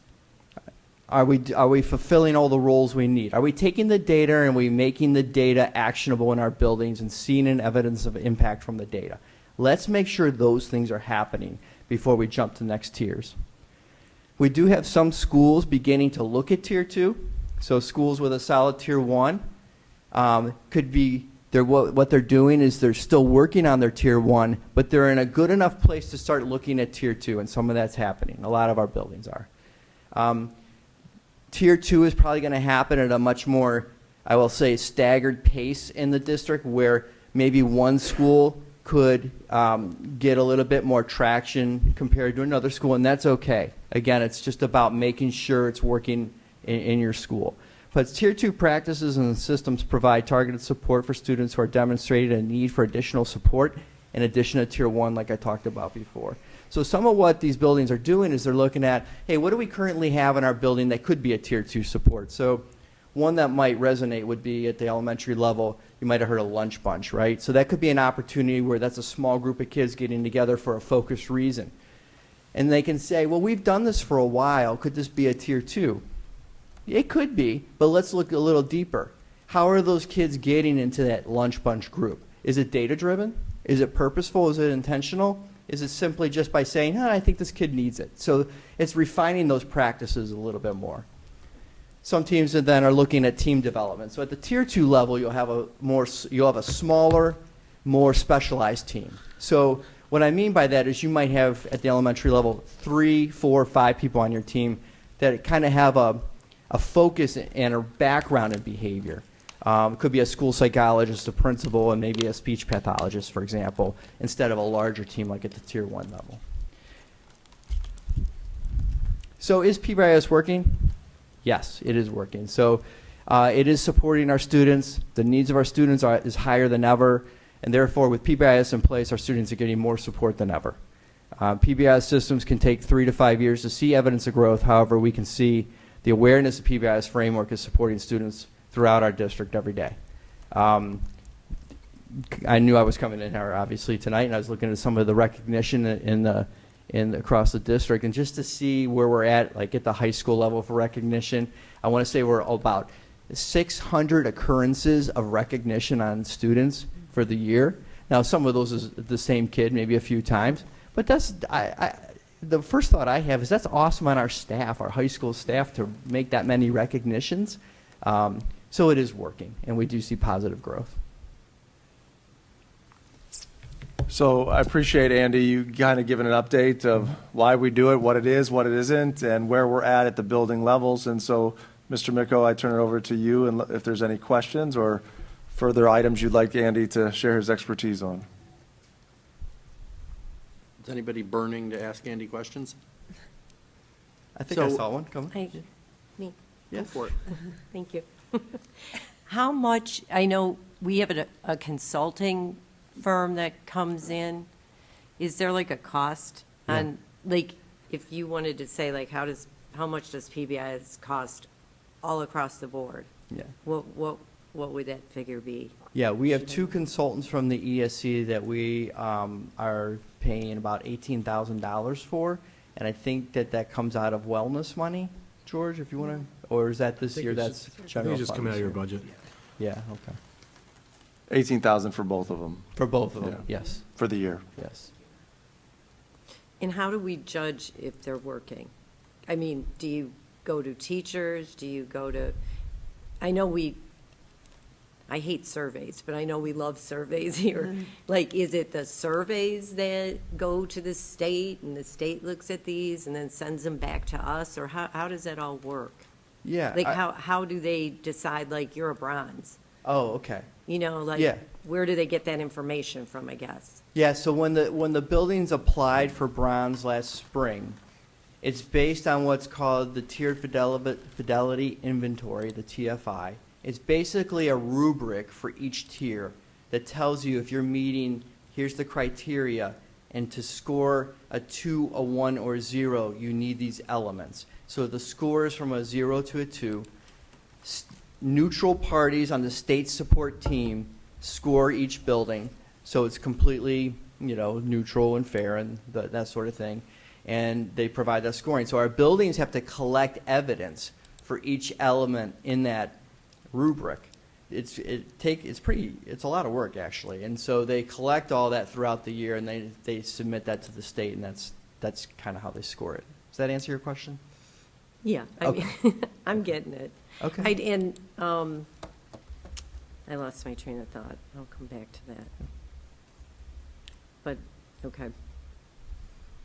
Are we fulfilling all the roles we need? Are we taking the data and we making the data actionable in our buildings and seeing an evidence of impact from the data? Let's make sure those things are happening before we jump to the next tiers. We do have some schools beginning to look at Tier 2. So schools with a solid Tier 1 could be, what they're doing is they're still working on their Tier 1, but they're in a good enough place to start looking at Tier 2, and some of that's happening. A lot of our buildings are. Tier 2 is probably going to happen at a much more, I will say, staggered pace in the district, where maybe one school could get a little bit more traction compared to another school, and that's okay. Again, it's just about making sure it's working in your school. But Tier 2 practices and systems provide targeted support for students who are demonstrating a need for additional support in addition to Tier 1, like I talked about before. So some of what these buildings are doing is they're looking at, hey, what do we currently have in our building that could be a Tier 2 support? So one that might resonate would be at the elementary level, you might have heard of lunch bunch, right? So that could be an opportunity where that's a small group of kids getting together for a focused reason. And they can say, well, we've done this for a while. Could this be a Tier 2? It could be, but let's look a little deeper. How are those kids getting into that lunch bunch group? Is it data-driven? Is it purposeful? Is it intentional? Is it simply just by saying, I think this kid needs it? So it's refining those practices a little bit more. Some teams then are looking at team development. So at the Tier 2 level, you'll have a smaller, more specialized team. So what I mean by that is you might have at the elementary level 3, 4, 5 people on your team that kind of have a focus and a background in behavior. It could be a school psychologist, a principal, and maybe a speech pathologist, for example, instead of a larger team like at the Tier 1 level. So is PBIS working? Yes, it is working. So it is supporting our students. The needs of our students is higher than ever, and therefore with PBIS in place, our students are getting more support than ever. PBIS systems can take 3 to 5 years to see evidence of growth. However, we can see the awareness of PBIS framework is supporting students throughout our district every day. I knew I was coming in here obviously tonight, and I was looking at some of the recognition across the district, and just to see where we're at, like at the high school level for recognition, I want to say we're about 600 occurrences of recognition on students for the year. Now, some of those is the same kid, maybe a few times, but that's the first thought I have is that's awesome on our staff, our high school staff, to make that many recognitions. So it is working, and we do see positive growth. So I appreciate, Andy, you kind of giving an update of why we do it, what it is, what it isn't, and where we're at the building levels. And so, Mr. Micko, I turn it over to you, and if there's any questions or further items you'd like Andy to share his expertise on. Is anybody burning to ask Andy questions? I think I saw one. Come on. Hi, me. Go for it. Thank you. How much, I know we have a consulting firm that comes in. Is there like a cost on, like, if you wanted to say, like, how much does PBIS cost all across the board? Yeah. What would that figure be? Yeah, we have 2 consultants from the ESC that we are paying about $18,000 for, and I think that comes out of wellness money. George, if you want to, or is that this think year? it's That's I think general. it's just coming fund out of this your year. budget. Yeah, okay. 18,000 for both of them For both of them, Yeah. yes, for the year. yes. And how do we judge if they're working? I mean, do you go to teachers? Do you go to, I know I hate surveys, but I know we love surveys here. Like, is it the surveys that go to the state and the state looks at these and then sends them back to us? Or how does that all work? Yeah. Like, how do they decide, like, you're a bronze? Oh, okay. You know, like, Yeah. where do they get that information from, I guess? Yeah, so when the buildings applied for bronze last spring, it's based on what's called the Tiered Fidelity Inventory, the TFI. It's basically a rubric for each tier that tells you if you're meeting, here's the criteria, and to score a 2, a 1, or a 0, you need these elements. So the score is from a 0 to a 2. Neutral parties on the state support team score each building, so it's completely, neutral and fair and that sort of thing. And they provide that scoring. So our buildings have to collect evidence for each element in that rubric. It's a lot of work, actually. And so they collect all that throughout the year, and they submit that to the state, and that's kind of how they score it. Does that answer your question? Yeah, Okay. I'm getting it. Okay. I lost my train of thought. I'll come back to that. But, okay.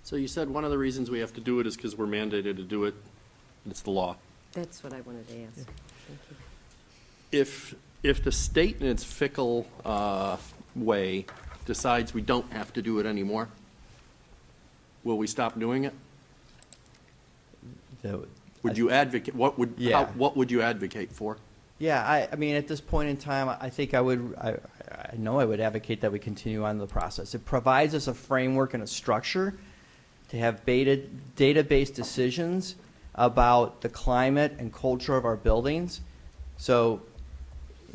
So you said one of the reasons we have to do it is because we're mandated to do it. It's the law. That's what I wanted to ask. Thank you. If the state in its fickle way decides we don't have to do it anymore, will we stop doing it? Would you advocate, what would you advocate for? Yeah, I mean, at this point in time, I think I know I would advocate that we continue on the process. It provides us a framework and a structure to have data-based decisions about the climate and culture of our buildings. So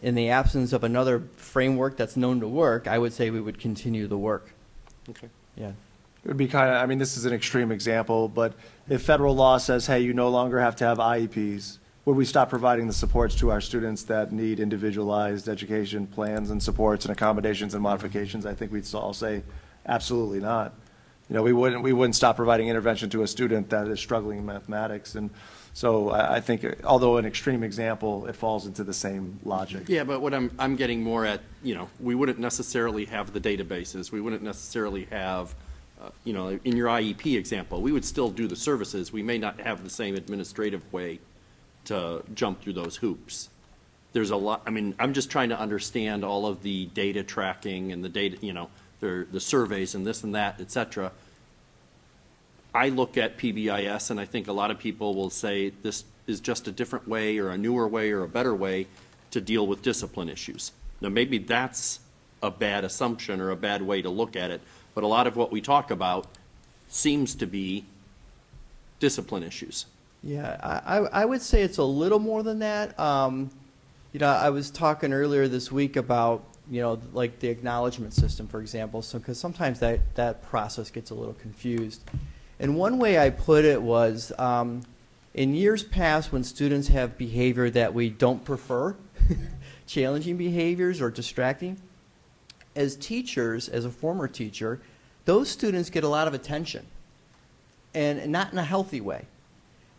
in the absence of another framework that's known to work, I would say we would continue the work. Okay. Yeah. It would be this is an extreme example, but if federal law says, hey, you no longer have to have IEPs, would we stop providing the supports to our students that need individualized education plans and supports and accommodations and modifications? I think we'd all say, absolutely not. We wouldn't stop providing intervention to a student that is struggling in mathematics. And so I think, although an extreme example, it falls into the same logic. Yeah, but what I'm getting more at, we wouldn't necessarily have the databases. We wouldn't necessarily have, in your IEP example, we would still do the services. We may not have the same administrative way to jump through those hoops. There's a lot, I'm just trying to understand all of the data tracking and the data, the surveys and this and that, et cetera. I look at PBIS and I think a lot of people will say this is just a different way or a newer way or a better way to deal with discipline issues. Now maybe that's a bad assumption or a bad way to look at it, but a lot of what we talk about seems to be discipline issues. Yeah, I would say it's a little more than that. I was talking earlier this week about, like the acknowledgement system, for example, because sometimes that process gets a little confused. And one way I put it was, in years past when students have behavior that we don't prefer, challenging behaviors or distracting, as teachers, as a former teacher, those students get a lot of attention, and not in a healthy way.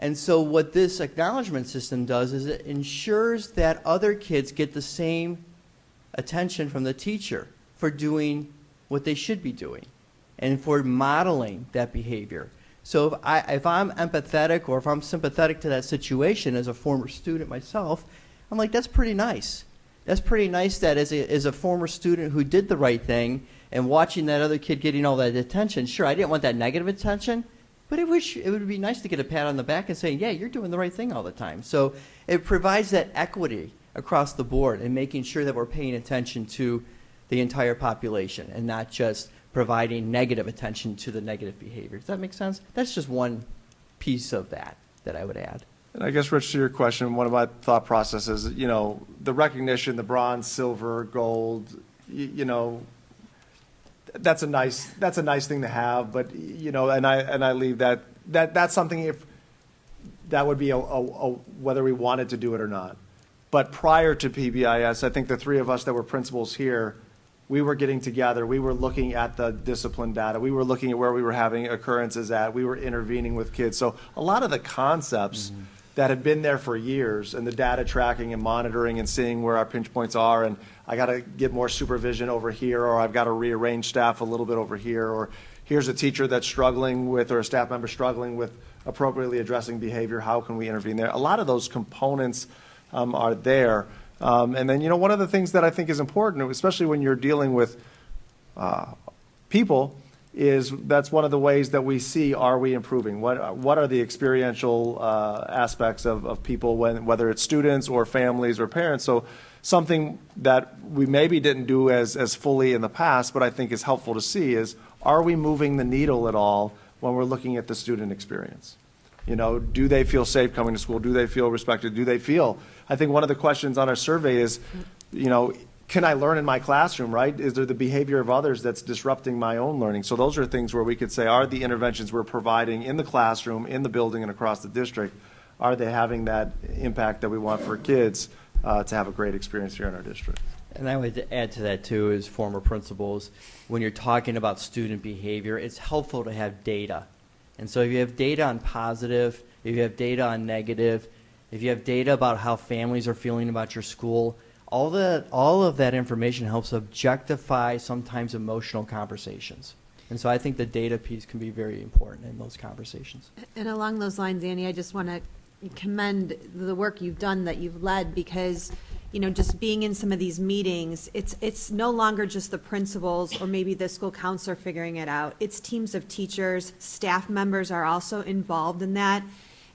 And so what this acknowledgement system does is it ensures that other kids get the same attention from the teacher for doing what they should be doing and for modeling that behavior. So if I'm empathetic or if I'm sympathetic to that situation as a former student myself, I'm like, that's pretty nice. That's pretty nice that as a former student who did the right thing and watching that other kid getting all that attention, sure, I didn't want that negative attention, but it would be nice to get a pat on the back and say, yeah, you're doing the right thing all the time. So it provides that equity across the board and making sure that we're paying attention to the entire population and not just providing negative attention to the negative behavior. Does that make sense? That's just one piece of that I would add. And I guess, Rich, to your question, one of my thought processes, the recognition, the bronze, silver, gold, that's a nice thing to have, but and I leave that's something if that would be a whether we wanted to do it or not. But prior to PBIS, I think the three of us that were principals here, we were getting together, we were looking at the discipline data, we were looking at where we were having occurrences at, we were intervening with kids. So a lot of the concepts that had been there for years, and the data tracking and monitoring and seeing where our pinch points are, and I got to get more supervision over here, or I've got to rearrange staff a little bit over here, or here's a teacher that's struggling with, or a staff member struggling with appropriately addressing behavior, how can we intervene there? A lot of those components are there. And then, one of the things that I think is important, especially when you're dealing with people, is that's one of the ways that we see, are we improving? What are the experiential aspects of people, whether it's students or families or parents? So something that we maybe didn't do as fully in the past, but I think is helpful to see is, are we moving the needle at all when we're looking at the student experience? Do they feel safe coming to school? Do they feel respected? Do they feel? I think one of the questions on our survey is, can I learn in my classroom, right? Is there the behavior of others that's disrupting my own learning? So those are things where we could say, are the interventions we're providing in the classroom, in the building, and across the district, are they having that impact that we want for kids to have a great experience here in our district? And I would add to that, too, as former principals, when you're talking about student behavior, it's helpful to have data. And so if you have data on positive, if you have data on negative, if you have data about how families are feeling about your school, all of that information helps objectify sometimes emotional conversations. And so I think the data piece can be very important in those conversations. And along those lines, Annie, I just want to commend the work you've done, that you've led, because just being in some of these meetings, it's no longer just the principals or maybe the school counselor figuring it out. It's teams of teachers, staff members are also involved in that,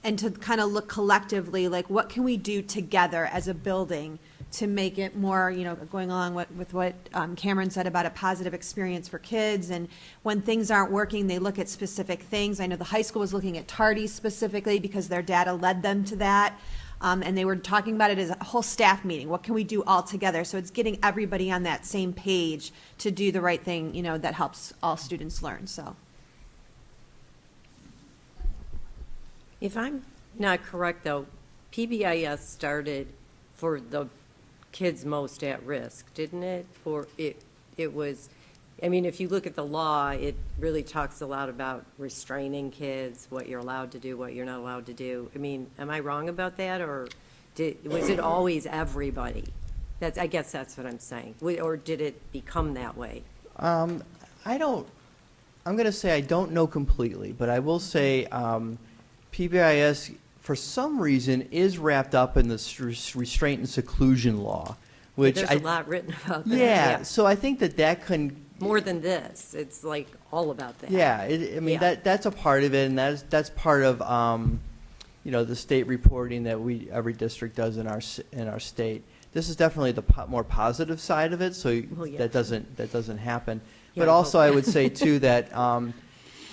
and to kind of look collectively, like, what can we do together as a building to make it more, going along with what Cameron said about a positive experience for kids. And when things aren't working, they look at specific things. I know the high school was looking at tardies specifically because their data led them to that. And they were talking about it as a whole staff meeting. What can we do all together? So it's getting everybody on that same page to do the right thing, that helps all students learn. So, If I'm not correct, though, PBIS started for the kids most at risk, didn't it? Or it was, if you look at the law, it really talks a lot about restraining kids, what you're allowed to do, what you're not allowed to do. Am I wrong about that, or was it always everybody? I guess that's what I'm saying. Or did it become that way? I'm going to say I don't know completely, but I will say PBIS, for some reason, is wrapped up in this restraint and seclusion law, which There's a lot written about that. Yeah, so I think that can more than this. It's like all about that. Yeah, that's a part of it, and that's part of the state reporting that every district does in our state. This is definitely the more positive side of it, so that doesn't happen. But also, I would say too that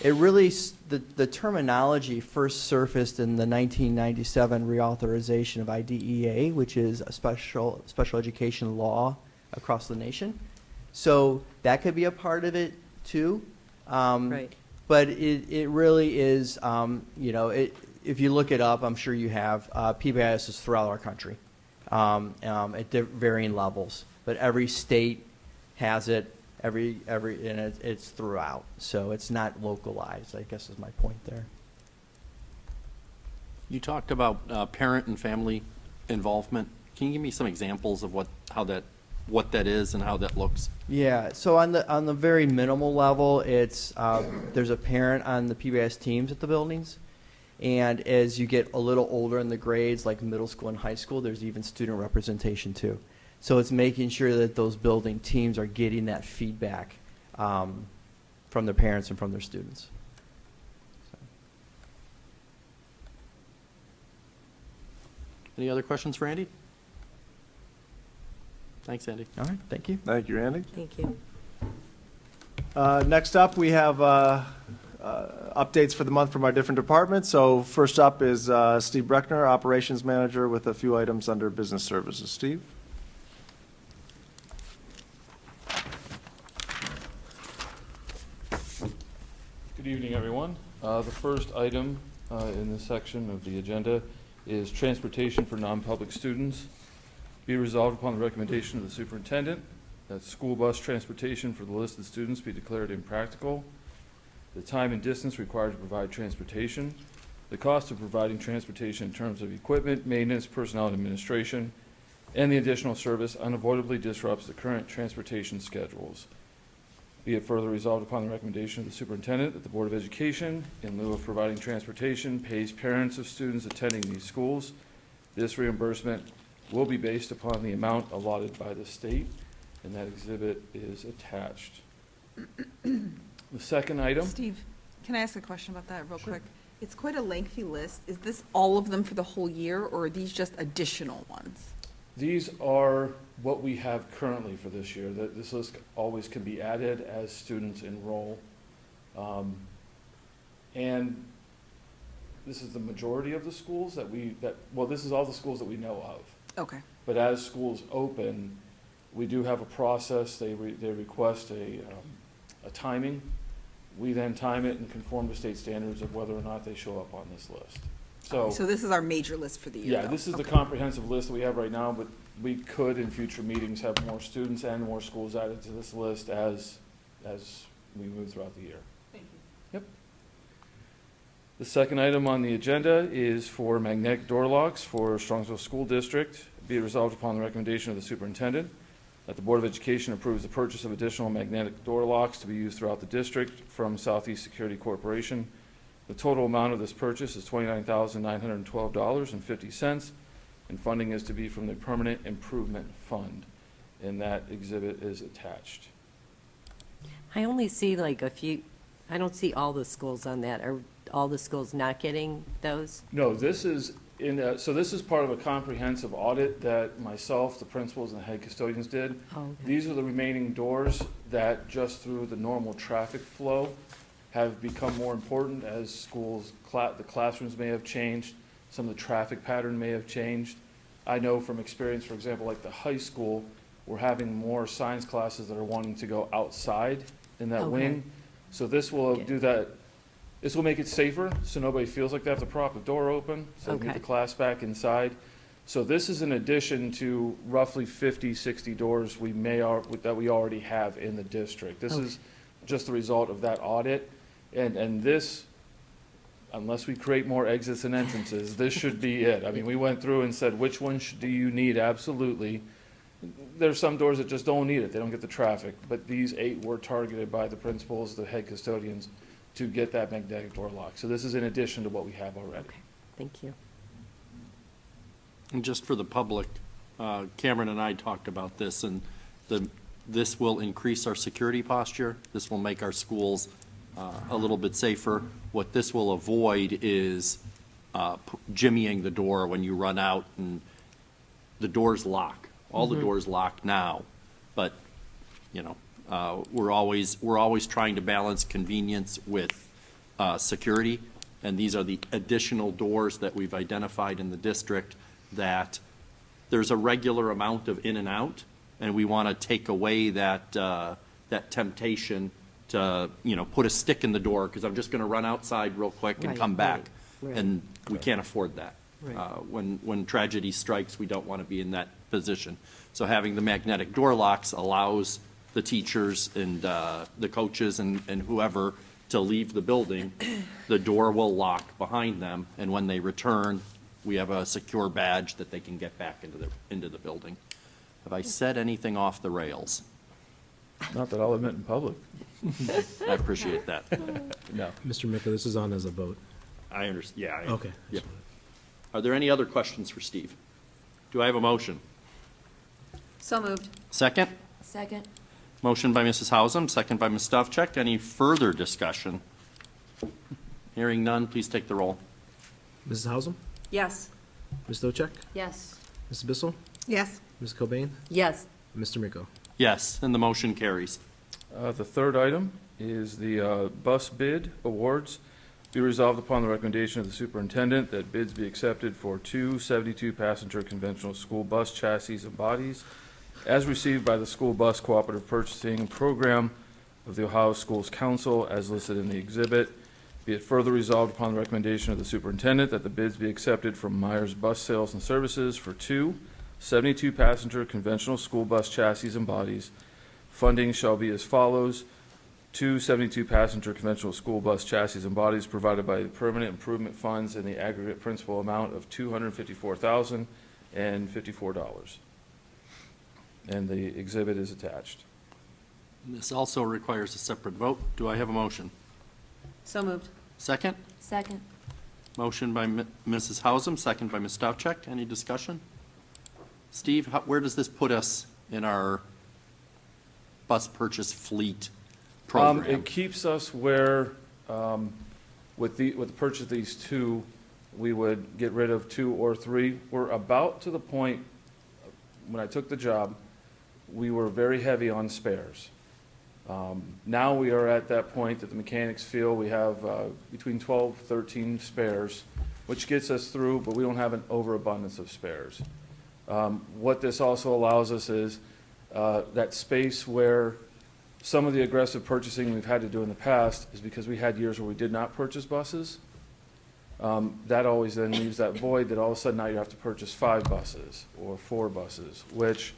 it really the terminology first surfaced in the 1997 reauthorization of IDEA, which is a special education law across the nation. So that could be a part of it too. Right. But it really is, if you look it up, I'm sure you have, PBIS is throughout our country at varying levels. But every state has it, and it's throughout. So it's not localized, I guess is my point there. You talked about parent and family involvement. Can you give me some examples of what that is and how that looks? Yeah, so on the very minimal level, it's there's a parent on the PBIS teams at the buildings, and as you get a little older in the grades, like middle school and high school, there's even student representation too. So it's making sure that those building teams are getting that feedback from their parents and from their students. So. Any other questions for Andy? Thanks, Andy. All right, thank you. Thank you, Andy. Thank you. Next up, we have updates for the month from our different departments. So first up is Steve Breckner, Operations Manager, with a few items under Business Services. Steve? Good evening, everyone. The first item in this section of the agenda is transportation for non-public students. Be resolved upon the recommendation of the superintendent that school bus transportation for the listed students be declared impractical. The time and distance required to provide transportation, the cost of providing transportation in terms of equipment, maintenance, personnel, and administration, and the additional service unavoidably disrupts the current transportation schedules. Be it further resolved upon the recommendation of the superintendent that the Board of Education, in lieu of providing transportation, pays parents of students attending these schools. This reimbursement will be based upon the amount allotted by the state, and that exhibit is attached. The second item. Steve, can I ask a question about that real quick? It's quite a lengthy list. Is this all of them for the whole year, or are these just additional ones? These are what we have currently for this year. This list always can be added as students enroll. And this is the majority of the schools well, this is all the schools that we know of. Okay. But as schools open, we do have a process. They request a timing. We then time it and conform to state standards of whether or not they show up on this list. So this is our major list for the year, Yeah, though. this is the Okay. comprehensive list that we have right now, but we could in future meetings have more students and more schools added to this list as we move throughout the year. Thank you. Yep. The second item on the agenda is for magnetic door locks for Strongsville School District. Be it resolved upon the recommendation of the superintendent that the Board of Education approves the purchase of additional magnetic door locks to be used throughout the district from Southeast Security Corporation. The total amount of this purchase is $29,912.50, and funding is to be from the Permanent Improvement Fund, and that exhibit is attached. I only see like a few, I don't see all the schools on that. Are all the schools not getting those? No, this is so this is part of a comprehensive audit that myself, the principals, and the head custodians did. Oh, okay. These are the remaining doors that, just through the normal traffic flow, have become more important as schools, the classrooms may have changed, some of the traffic pattern may have changed. I know from experience, for example, like the high school, we're having more science classes that are wanting to go outside in that Okay. wing. So this will do that. This will make it safer, so nobody feels like they have to prop a door open, so they can get Okay. the class back inside. So this is in addition to roughly 50, 60 doors that we already have in the district. This is just the result of that audit. And this, unless we create more exits and entrances, this should be it. I mean, we went through and said, which ones do you need? Absolutely. There's some doors that just don't need it. They don't get the traffic. But these 8 were targeted by the principals, the head custodians, to get that magnetic door lock. So this is in addition to what we have already. Okay, thank you. And just for the public, Cameron and I talked about this, and this will increase our security posture. This will make our schools a little bit safer. What this will avoid is jimmying the door when you run out and the doors lock. All the doors lock now, but you know, we're always trying to balance convenience with security, and these are the additional doors that we've identified in the district that there's a regular amount of in and out, and we want to take away that temptation to, you know, put a stick in the door because I'm just going to run outside real quick and Right, come back. right. And we can't afford that. Right. When tragedy strikes, we don't want to be in that position. So having the magnetic door locks allows the teachers and the coaches and whoever to leave the building. The door will lock behind them, and when they return, we have a secure badge that they can get back into the building. Have I said anything off the rails? Not that I'll admit in public. I appreciate that. No. Mr. Mika, this is on as a vote. I understand, yeah. Okay. Yep. Are there any other questions for Steve? Do I have a motion? So moved. Second? Second. Motion by Mrs. Hausum, second by Ms. Stavcek. Any further discussion? Hearing none, please take the roll. Mrs. Hausum, Yes. Ms. Stochek, Yes. Mrs. Bissell, Yes. Ms. Cobain, Yes, Mr. Miko. Yes, and the motion carries. The third item is the bus bid awards. Be resolved upon the recommendation of the superintendent that bids be accepted for 2 72-passenger conventional school bus chassis and bodies as received by the School Bus Cooperative Purchasing Program of the Ohio Schools Council as listed in the exhibit. Be it further resolved upon the recommendation of the superintendent that the bids be accepted from Myers Bus Sales and Services for 2 72-passenger conventional school bus chassis and bodies. Funding shall be as follows: 2 72-passenger conventional school bus chassis and bodies provided by the Permanent Improvement Funds in the aggregate principal amount of $254,054. And the exhibit is attached. This also requires a separate vote. Do I have a motion? So moved. Second? Second. Motion by Mrs. Hausum, second by Ms. Stavcek. Any discussion? Steve, where does this put us in our bus purchase fleet program? It keeps us where, with the purchase of these 2, we would get rid of 2 or 3. We're about to the point, when I took the job, we were very heavy on spares. Now we are at that point that the mechanics feel we have between 12, 13 spares, which gets us through, but we don't have an overabundance of spares. What this also allows us is that space where some of the aggressive purchasing we've had to do in the past is because we had years where we did not purchase buses. That always then leaves that void that all of a sudden now you have to purchase 5 buses or 4 buses, which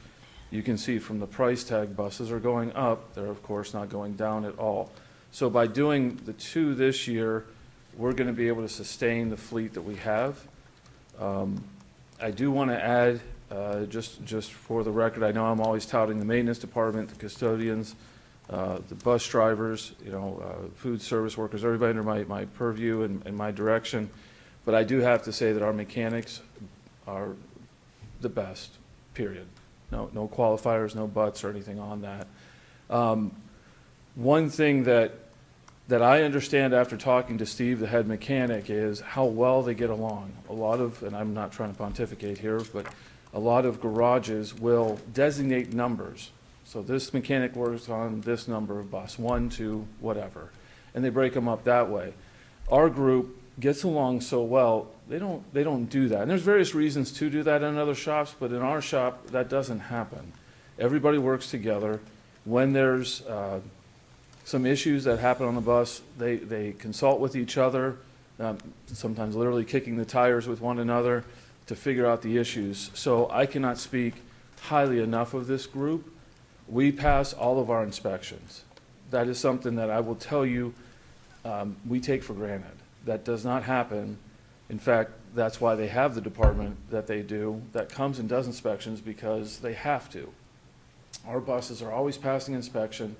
you can see from the price tag, buses are going up. They're, of course, not going down at all. So by doing the 2 this year, we're going to be able to sustain the fleet that we have. I do want to add, just for the record, I know I'm always touting the maintenance department, the custodians, the bus drivers, food service workers, everybody under my purview and my direction. But I do have to say that our mechanics are the best, period. No qualifiers, no buts or anything on that. One thing that I understand after talking to Steve, the head mechanic, is how well they get along. A lot of, and I'm not trying to pontificate here, but a lot of garages will designate numbers. So this mechanic works on this number of bus, 1, 2, whatever, and they break them up that way. Our group gets along so well, they don't do that. And there's various reasons to do that in other shops, but in our shop, that doesn't happen. Everybody works together. When there's some issues that happen on the bus, they consult with each other, sometimes literally kicking the tires with one another to figure out the issues. So I cannot speak highly enough of this group. We pass all of our inspections. That is something that I will tell you we take for granted. That does not happen. In fact, that's why they have the department that they do that comes and does inspections, because they have to. Our buses are always passing inspection.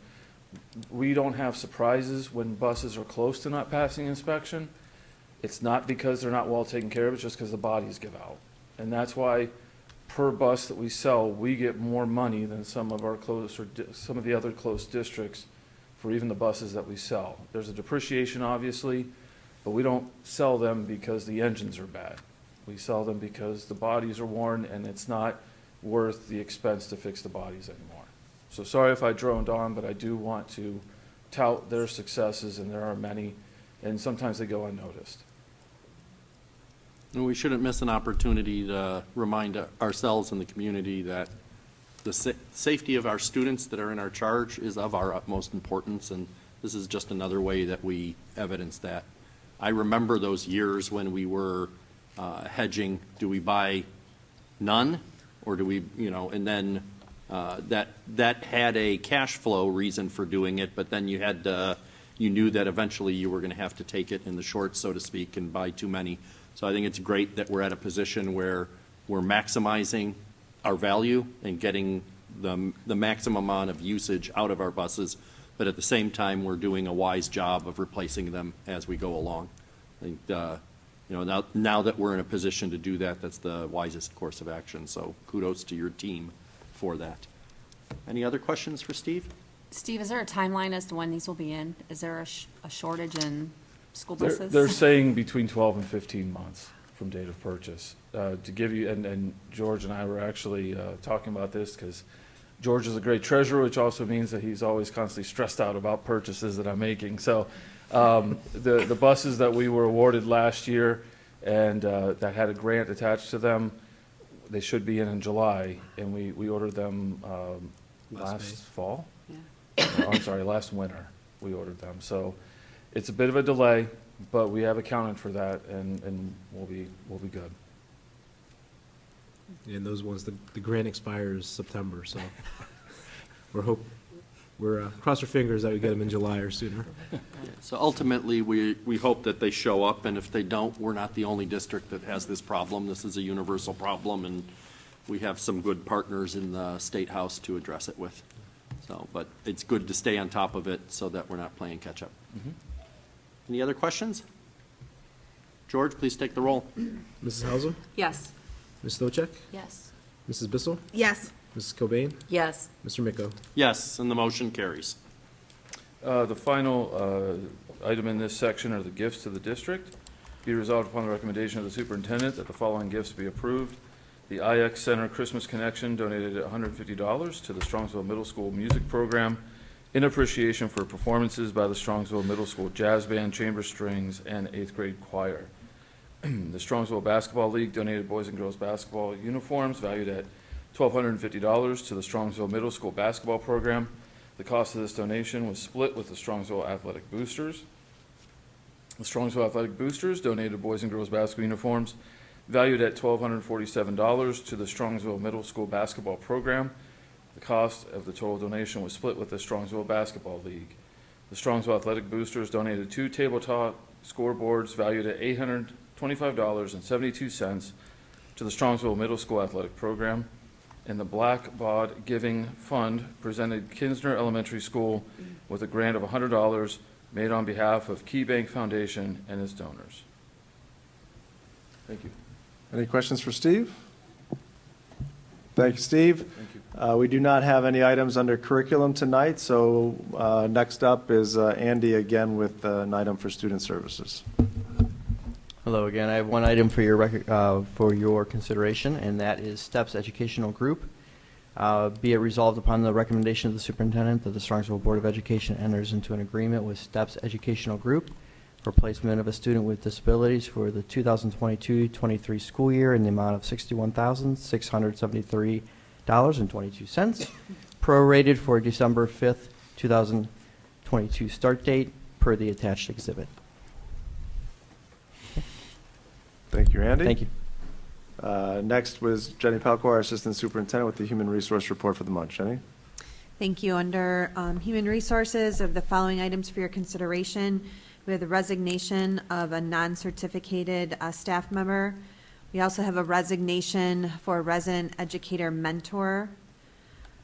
We don't have surprises when buses are close to not passing inspection. It's not because they're not well taken care of, it's just because the bodies give out. And that's why per bus that we sell, we get more money than some of our some of the other close districts for even the buses that we sell. There's a depreciation, obviously, but we don't sell them because the engines are bad. We sell them because the bodies are worn and it's not worth the expense to fix the bodies anymore. So sorry if I droned on, but I do want to tout their successes, and there are many, and sometimes they go unnoticed. And we shouldn't miss an opportunity to remind ourselves and the community that the safety of our students that are in our charge is of our utmost importance, and this is just another way that we evidence that. I remember those years when we were hedging. Do we buy none, or do we, and then that had a cash flow reason for doing it, but then you knew that eventually you were going to have to take it in the short, so to speak, and buy too many. So I think it's great that we're at a position where we're maximizing our value and getting the maximum amount of usage out of our buses, but at the same time, we're doing a wise job of replacing them as we go along. I think, now that we're in a position to do that, that's the wisest course of action. So kudos to your team for that. Any other questions for Steve? Steve, is there a timeline as to when these will be in? Is there a shortage in school buses? They're saying between 12 and 15 months from date of purchase. To give you, and George and I were actually talking about this, because George is a great treasurer, which also means that he's always constantly stressed out about purchases that I'm making. So the buses that we were awarded last year and that had a grant attached to them, they should be in July, and we ordered them last fall. Yeah. I'm sorry, last winter we ordered them. So it's a bit of a delay, But we have accounted for that, and we'll be good. And those ones, the grant expires September, so we're cross our fingers that we get them in July or sooner. So ultimately, we hope that they show up, and if they don't, we're not the only district that has this problem. This is a universal problem, and we have some good partners in the State House to address it with. So, but it's good to stay on top of it so that we're not playing catch-up. Any other questions? George, please take the roll. Mrs. Hausum, Yes. Ms. Stochek, Yes. Mrs. Bissell, Yes. Mrs. Cobain, Yes. Mr. Micko. Yes, and the motion carries. The final item in this section are the gifts to the district. Be resolved upon the recommendation of the superintendent that the following gifts be approved. The IX Center Christmas Connection donated $150 to the Strongsville Middle School music program in appreciation for performances by the Strongsville Middle School Jazz Band, Chamber Strings, and 8th grade choir. The Strongsville Basketball League donated boys and girls basketball uniforms valued at $1,250 to the Strongsville Middle School basketball program. The cost of this donation was split with the Strongsville Athletic Boosters. The Strongsville Athletic Boosters donated boys and girls basketball uniforms valued at $1,247 to the Strongsville Middle School basketball program. The cost of the total donation was split with the Strongsville Basketball League. The Strongsville Athletic Boosters donated 2 tabletop scoreboards valued at $825.72 to the Strongsville Middle School athletic program. And the Black Baud Giving Fund presented Kinsner Elementary School with a grant of $100 made on behalf of Key Bank Foundation and its donors. Thank you. Any questions for Steve? Thank you, Steve. Thank you. We do not have any items under curriculum tonight, so next up is Andy again with an item for student services. Hello again. I have one item for your consideration, and that is STEPS Educational Group. Be it resolved upon the recommendation of the superintendent that the Strongsville Board of Education enters into an agreement with STEPS Educational Group for placement of a student with disabilities for the 2022-23 school year in the amount of $61,673.22, prorated for December 5th, 2022 start date per the attached exhibit. Thank you, Andy. Thank you. Next was Jenny Palco, our Assistant Superintendent, with the Human Resource Report for the month. Jenny? Thank you. Under Human Resources, of the following items for your consideration, we have the resignation of a non-certificated staff member. We also have a resignation for a resident educator mentor.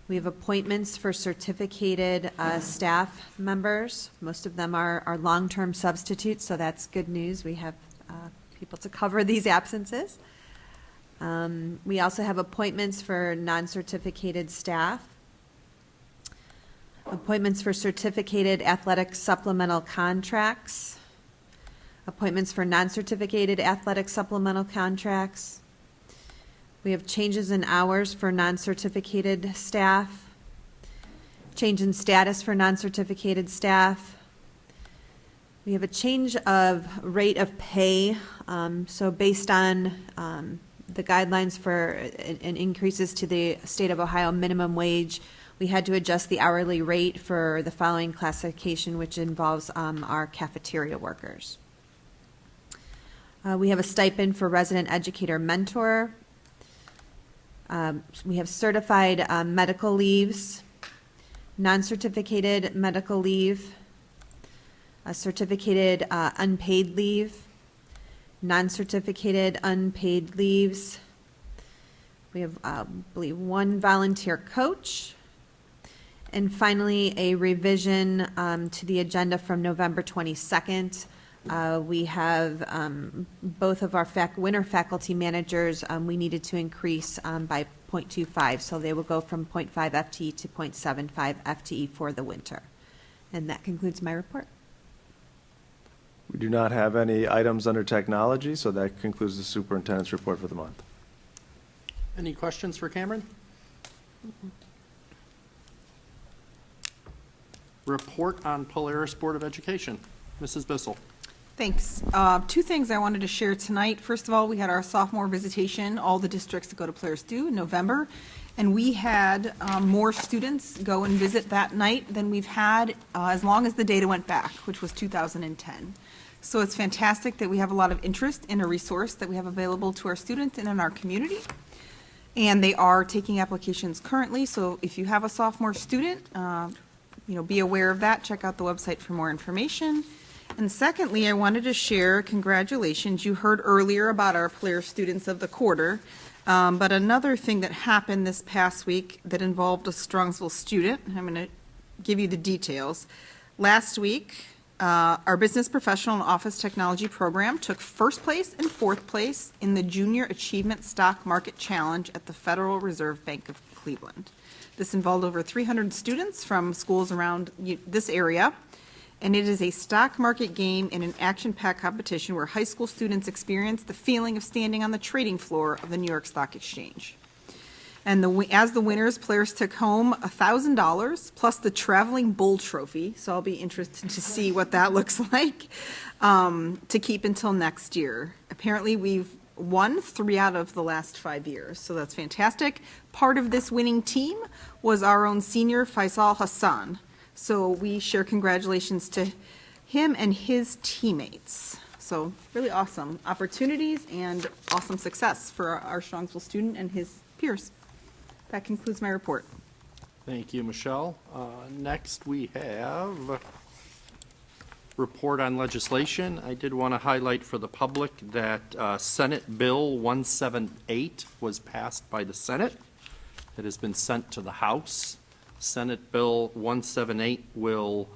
We have appointments for certificated staff members. Most of them are long-term substitutes, so that's good news. We have people to cover these absences. We also have appointments for non-certificated staff. Appointments for certificated athletic supplemental contracts. Appointments for non-certificated athletic supplemental contracts. We have changes in hours for non-certificated staff. Change in status for non-certificated staff. We have a change of rate of pay. So based on the guidelines for an increases to the state of Ohio minimum wage, we had to adjust the hourly rate for the following classification, which involves our cafeteria workers. We have a stipend for resident educator mentor. We have certified medical leaves, non-certificated medical leave, a certificated unpaid leave, non-certificated unpaid leaves. We have, I believe, one volunteer coach. And finally, a revision to the agenda from November 22nd. We have both of our winter faculty managers, we needed to increase by 0.25. So they will go from 0.5 FTE to 0.75 FTE for the winter. And that concludes my report. We do not have any items under technology, so that concludes the superintendent's report for the month. Any questions for Cameron? Report on Polaris Board of Education. Mrs. Bissell. Thanks. 2 things I wanted to share tonight. First of all, we had our sophomore visitation. All the districts that go to Polaris do in November. And we had more students go and visit that night than we've had as long as the data went back, which was 2010. So it's fantastic that we have a lot of interest in a resource that we have available to our students and in our community. And they are taking applications currently, so if you have a sophomore student, be aware of that. Check out the website for more information. And secondly, I wanted to share congratulations. You heard earlier about our Polaris students of the quarter, but another thing that happened this past week that involved a Strongsville student, I'm going to give you the details. Last week, our business professional and office technology program took first place and fourth place in the Junior Achievement Stock Market Challenge at the Federal Reserve Bank of Cleveland. This involved over 300 students from schools around this area, and it is a stock market game and an action-packed competition where high school students experience the feeling of standing on the trading floor of the New York Stock Exchange. And as the winners, Polaris took home $1,000 plus the Traveling Bull Trophy, so I'll be interested to see what that looks like, to keep until next year. Apparently, we've won 3 out of the last 5 years, so that's fantastic. Part of this winning team was our own senior Faisal Hassan, so we share congratulations to him and his teammates. So really awesome opportunities and awesome success for our Strongsville student and his peers. That concludes my report. Thank you, Michelle. Next, we have report on legislation. I did want to highlight for the public that Senate Bill 178 was passed by the Senate. It has been sent to the House. Senate Bill 178 will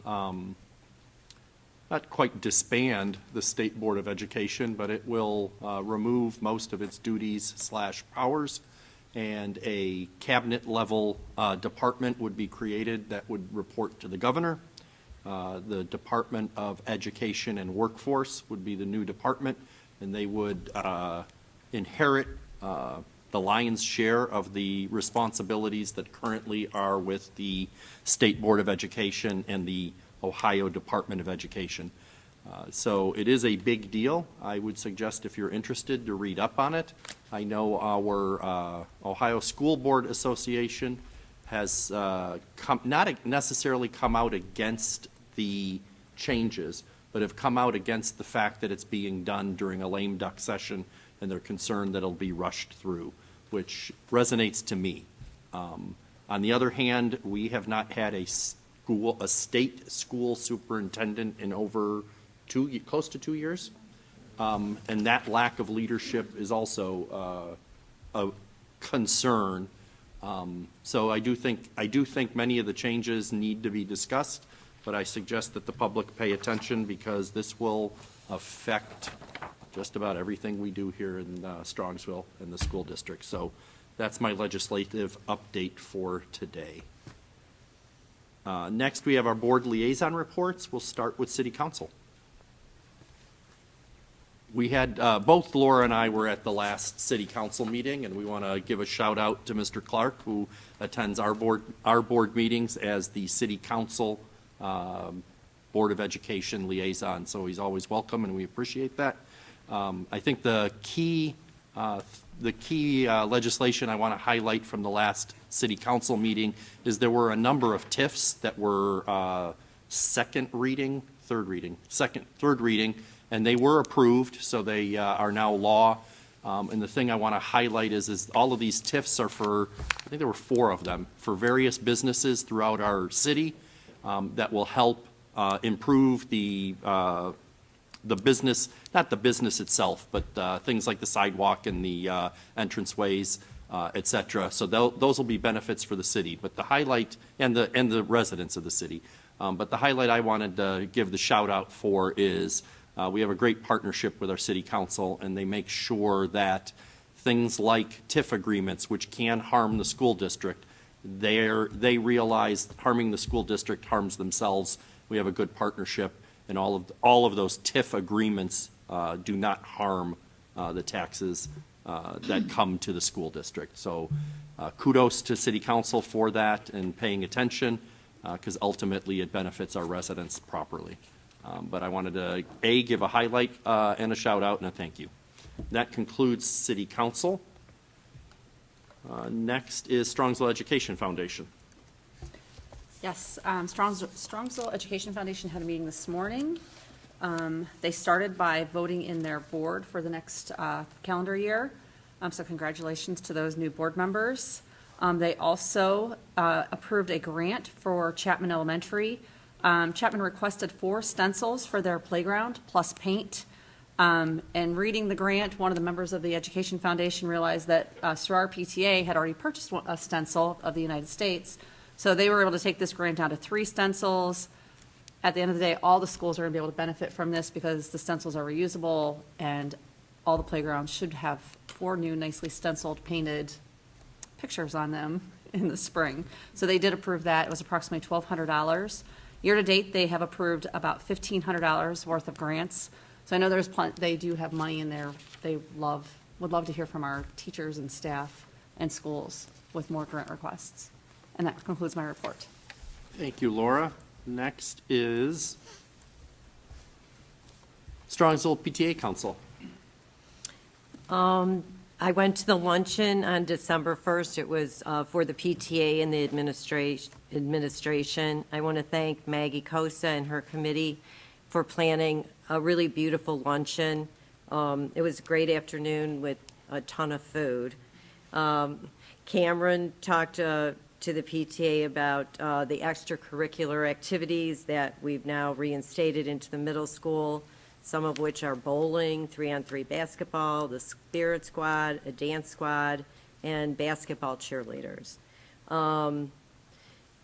not quite disband the State Board of Education, but it will remove most of its duties/powers, and a cabinet-level department would be created that would report to the governor. The Department of Education and Workforce would be the new department, and they would inherit the lion's share of the responsibilities that currently are with the State Board of Education and the Ohio Department of Education. So it is a big deal. I would suggest, if you're interested, to read up on it. I know our Ohio School Board Association has not necessarily come out against the changes, but have come out against the fact that it's being done during a lame duck session, and they're concerned that it'll be rushed through, which resonates to me. On the other hand, we have not had a state school superintendent in over close to 2 years, and that lack of leadership is also a concern. So I do think many of the changes need to be discussed, but I suggest that the public pay attention, because this will affect just about everything we do here in Strongsville and the school district. So that's my legislative update for today. Next, we have our board liaison reports. We'll start with City Council. We had, both Laura and I were at the last City Council meeting, and we want to give a shout out to Mr. Clark, who attends our board meetings as the City Council Board of Education liaison. So he's always welcome, and we appreciate that. I think the key legislation I want to highlight from the last City Council meeting is there were a number of TIFs that were third reading, and they were approved, so they are now law. And the thing I want to highlight is all of these TIFs are for, I think there were 4 of them, for various businesses throughout our city that will help improve the business, not the business itself, but things like the sidewalk and the entranceways, et cetera. So those will be benefits for the city, but the highlight, and the residents of the city. But the highlight I wanted to give the shout out for is we have a great partnership with our city council, and they make sure that things like TIF agreements, which can harm the school district, they realize harming the school district harms themselves. We have a good partnership, and all of those TIF agreements do not harm the taxes that come to the school district. So kudos to City Council for that and paying attention, because ultimately it benefits our residents properly. But I wanted to, give a highlight and a shout out and a thank you. That concludes City Council. Next is Strongsville Education Foundation. Yes, Strongsville Education Foundation had a meeting this morning. They started by voting in their board for the next calendar year. So congratulations to those new board members. They also approved a grant for Chapman Elementary. Chapman requested 4 stencils for their playground plus paint. And reading the grant, one of the members of the Education Foundation realized that Strongsville PTA had already purchased a stencil of the United States. So they were able to take this grant down to 3 stencils. At the end of the day, all the schools are going to be able to benefit from this because the stencils are reusable, and all the playgrounds should have 4 new nicely stenciled, painted pictures on them in the spring. So they did approve that. It was approximately $1,200. Year to date, they have approved about $1,500 worth of grants. So I know they do have money in there. They would love to hear from our teachers and staff and schools with more grant requests. And that concludes my report. Thank you, Laura. Next is Strongsville PTA Council. I went to the luncheon on December 1st. It was for the PTA and the administration. I want to thank Maggie Cosa and her committee for planning a really beautiful luncheon. It was a great afternoon with a ton of food. Cameron talked to the PTA about the extracurricular activities that we've now reinstated into the middle school, some of which are bowling, 3-on-3 basketball, the spirit squad, a dance squad, and basketball cheerleaders.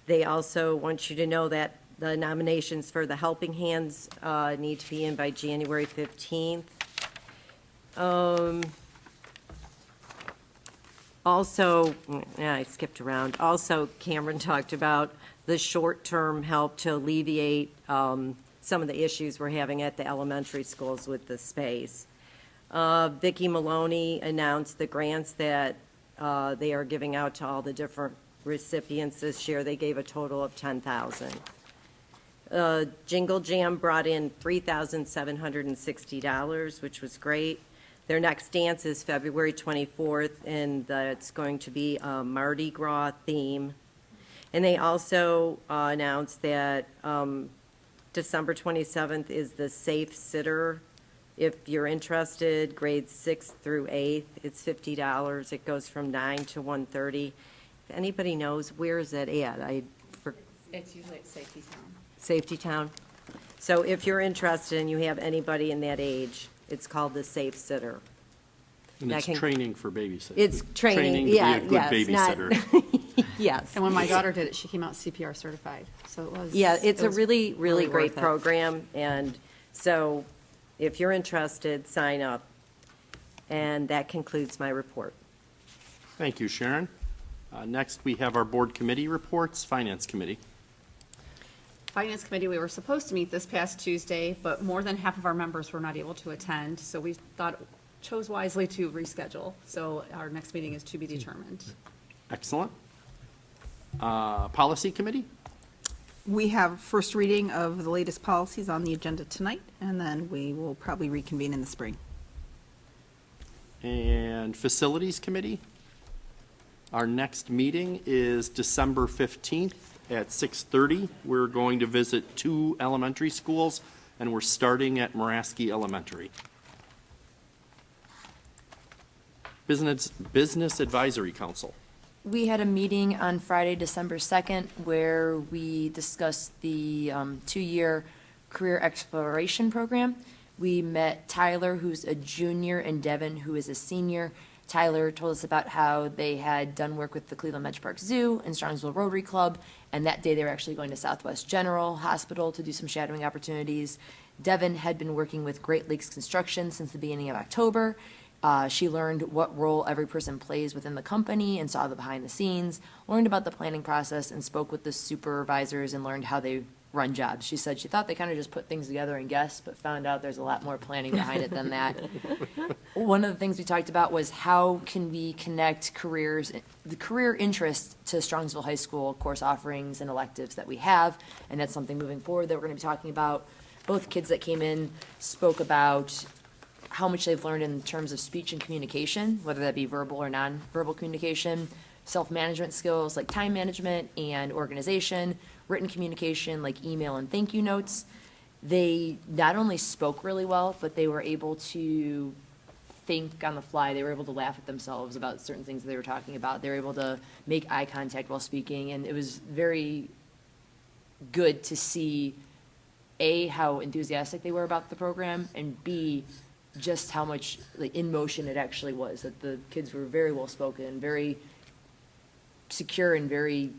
They also want you to know that the nominations for the Helping Hands need to be in by January 15th. Also, I skipped around. Also, Cameron talked about the short-term help to alleviate some of the issues we're having at the elementary schools with the space. Vicki Maloney announced the grants that they are giving out to all the different recipients this year. They gave a total of $10,000. Jingle Jam brought in $3,760, which was great. Their next dance is February 24th, and it's going to be a Mardi Gras theme. And they also announced that December 27th is the Safe Sitter. If you're interested, grades 6th through 8th, it's $50. It goes from 9 to 1:30. If anybody knows, where is that at? It's usually at Safety Town. Safety Town. So if you're interested and you have anybody in that age, it's called the Safe Sitter. And it's training for babysitters. It's training, to yeah, be a good babysitter. Yes. And when my daughter did it, she came out CPR certified. So it was. Yeah, it's a really, really great worth it. program. And so if you're interested, sign up. And that concludes my report. Thank you, Sharon. Next, we have our board committee reports. Finance Committee. Finance Committee, we were supposed to meet this past Tuesday, but more than half of our members were not able to attend. So we chose wisely to reschedule. So our next meeting is to be determined. Excellent. Policy Committee. We have first reading of the latest policies on the agenda tonight, and then we will probably reconvene in the spring. And Facilities Committee. Our next meeting is December 15th at 6:30. We're going to visit 2 elementary schools, and we're starting at Moraski Elementary. Business Advisory Council. We had a meeting on Friday, December 2nd, where we discussed the 2-year career exploration program. We met Tyler, who's a junior, and Devin, who is a senior. Tyler told us about how they had done work with the Cleveland Metro Park Zoo and Strongsville Rotary Club, and that day they were actually going to Southwest General Hospital to do some shadowing opportunities. Devin had been working with Great Lakes Construction since the beginning of October. She learned what role every person plays within the company and saw the behind the scenes, learned about the planning process, and spoke with the supervisors and learned how they run jobs. She said she thought they kind of just put things together and guessed, but found out there's a lot more planning behind it than that. One of the things we talked about was how can we connect the career interest to Strongsville High School course offerings and electives that we have, and that's something moving forward that we're going to be talking about. Both kids that came in spoke about how much they've learned in terms of speech and communication, whether that be verbal or non-verbal communication, self-management skills like time management and organization, written communication like email and thank you notes. they not only spoke really well, but they were able to think on the fly. They were able to laugh at themselves about certain things that they were talking about. They were able to make eye contact while speaking, and it was very good to see, A, how enthusiastic they were about the program, and B, just how much like in motion it actually was, that the kids were very well spoken, very secure, and very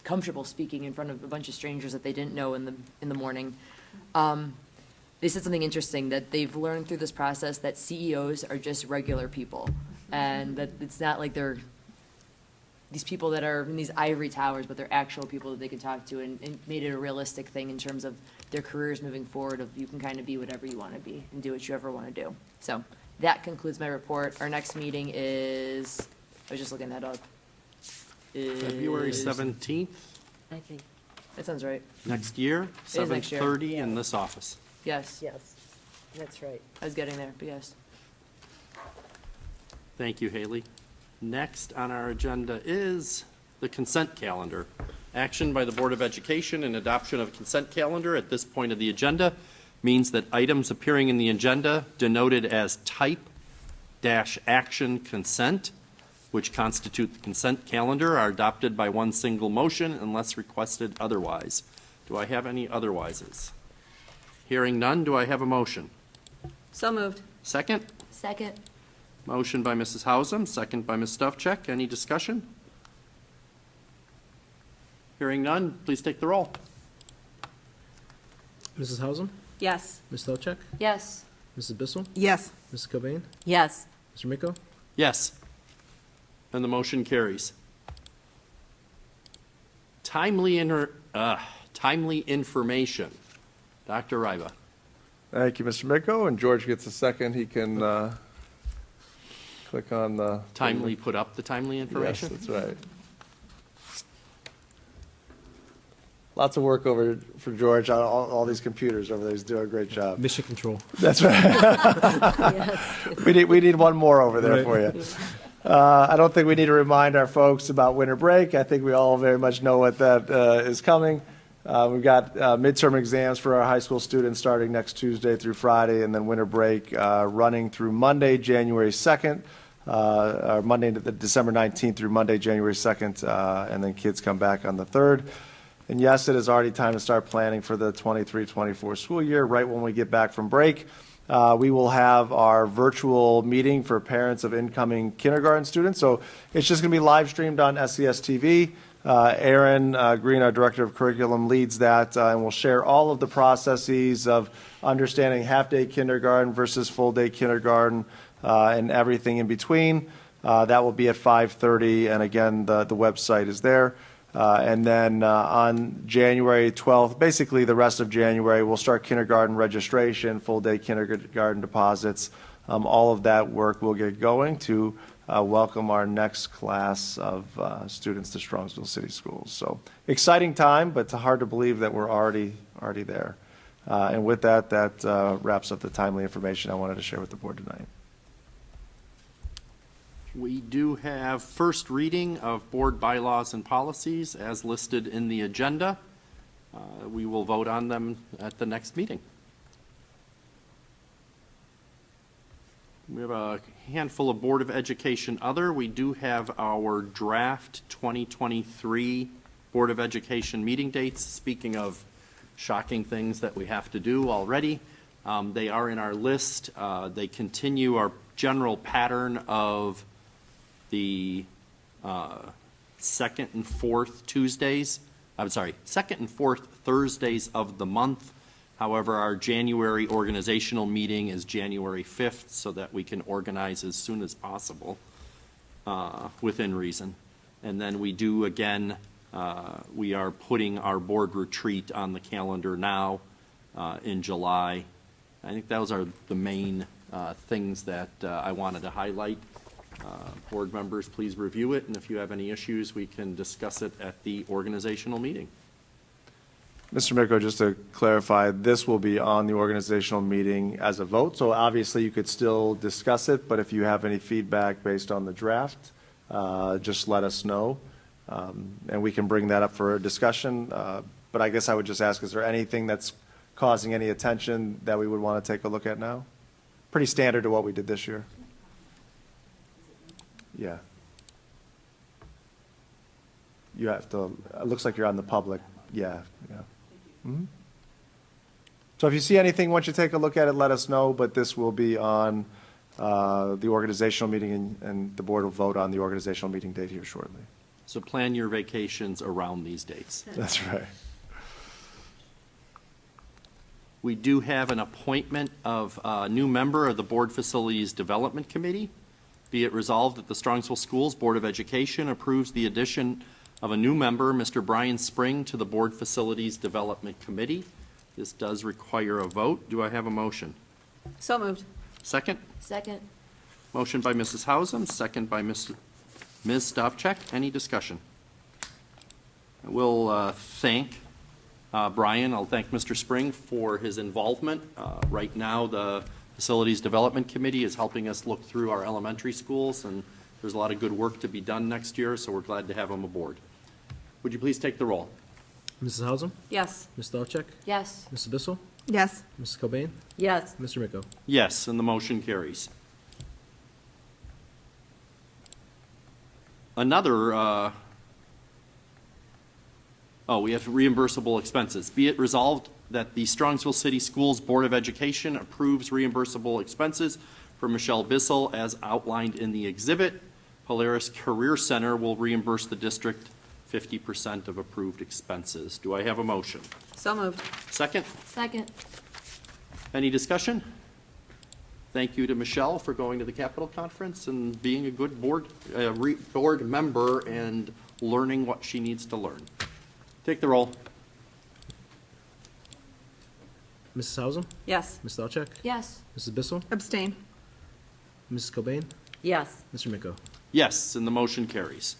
comfortable speaking in front of a bunch of strangers that they didn't know in the morning. They said something interesting, that they've learned through this process that CEOs are just regular people, and that it's not like they're these people that are in these ivory towers, but they're actual people that they can talk to, and made it a realistic thing in terms of their careers moving forward, of you can kind of be whatever you want to be and do what you ever want to do. So that concludes my report. Our next meeting is, I was just looking that up. February 17th I think, That sounds right. next year, is next year. 7:30 in this office. Yes, yes, that's right. I was getting there, but yes. Thank you, Haley. Next on our agenda is the consent calendar. Action by the Board of Education and adoption of a consent calendar at this point of the agenda means that items appearing in the agenda denoted as type-action consent, which constitute the consent calendar, are adopted by one single motion unless requested otherwise. Do I have any otherwises? Hearing none, do I have a motion? So moved. Second? Second. Motion by Mrs. Hausum, second by Ms. Stavcek. Any discussion? Hearing none, please take the roll. Mrs. Hausum, Yes. Ms. Stavcek, Yes. Mrs. Bissell, Yes. Mrs. Cobain, Yes, Mr. Miko. Yes. And the motion carries. Timely information. Dr. Ryba. Thank you, Mr. Miko, and George gets a second. He can click on the... Timely put up the timely information? Yes, that's right. Lots of work over for George on all these computers over there. He's doing a great job. Mission control. That's right. yes. We need one more over there Right. for you. I don't think we need to remind our folks about winter break. I think we all very much know what that is coming. We've got midterm exams for our high school students starting next Tuesday through Friday, and then winter break running through Monday, January 2nd, or Monday, December 19th through Monday, January 2nd, and then kids come back on the 3rd. And yes, it is already time to start planning for the 23-24 school year, right when we get back from break. We will have our virtual meeting for parents of incoming kindergarten students. So it's just going to be live streamed on SES TV. Aaron Green, our Director of Curriculum, leads that, and we'll share all of the processes of understanding half-day kindergarten versus full-day kindergarten and everything in between. That will be at 5:30, and again, the website is there. And then on January 12th, basically the rest of January, we'll start kindergarten registration, full-day kindergarten deposits. All of that work will get going to welcome our next class of students to Strongsville City Schools. So exciting time, but it's hard to believe that we're already there. And with that, that wraps up the timely information I wanted to share with the board tonight. We do have first reading of board bylaws and policies as listed in the agenda. We will vote on them at the next meeting. We have a handful of Board of Education other. We do have our draft 2023 Board of Education meeting dates. Speaking of shocking things that we have to do already, they are in our list. They continue our general pattern of the second and fourth Thursdays of the month. However, our January organizational meeting is January 5th, so that we can organize as soon as possible within reason. And then we do, again, we are putting our board retreat on the calendar now in July. I think those are the main things that I wanted to highlight. Board members, please review it, and if you have any issues, we can discuss it at the organizational meeting. Mr. Miko, just to clarify, this will be on the organizational meeting as a vote, so obviously you could still discuss it, but if you have any feedback based on the draft, just let us know, and we can bring that up for a discussion. But I guess I would just ask, is there anything that's causing any attention that we would want to take a look at now? Pretty standard to what we did this year. Yeah. You have to, it looks like you're on the public. Yeah, yeah. Mhm. So if you see anything, once you take a look at it, let us know, but this will be on the organizational meeting, and the board will vote on the organizational meeting date here shortly. So plan your vacations around these dates. That's right. We do have an appointment of a new member of the Board Facilities Development Committee. Be it resolved that the Strongsville Schools Board of Education approves the addition of a new member, Mr. Brian Spring, to the Board Facilities Development Committee. This does require a vote. Do I have a motion? So moved. Second? Second. Motion by Mrs. Hausum, second by Ms. Stavcek. Any discussion? I will thank Brian. I'll thank Mr. Spring for his involvement. Right now, the Facilities Development Committee is helping us look through our elementary schools, and there's a lot of good work to be done next year, so we're glad to have him aboard. Would you please take the roll? Mrs. Hausum? Yes. Ms. Stavcek? Yes. Mrs. Bissell? Yes. Mrs. Cobain? Yes. Mr. Miko? Yes, and the motion carries. Another, we have reimbursable expenses. Be it resolved that the Strongsville City Schools Board of Education approves reimbursable expenses for Michelle Bissell as outlined in the exhibit. Polaris Career Center will reimburse the district 50% of approved expenses. Do I have a motion? So moved. Second? Second. Any discussion? Thank you to Michelle for going to the Capitol Conference and being a good board member and learning what she needs to learn. Take the roll. Mrs. Hausum? Yes. Ms. Stavcek? Yes. Mrs. Bissell? Abstain. Mrs. Cobain? Yes. Mr. Miko? Yes, and the motion carries.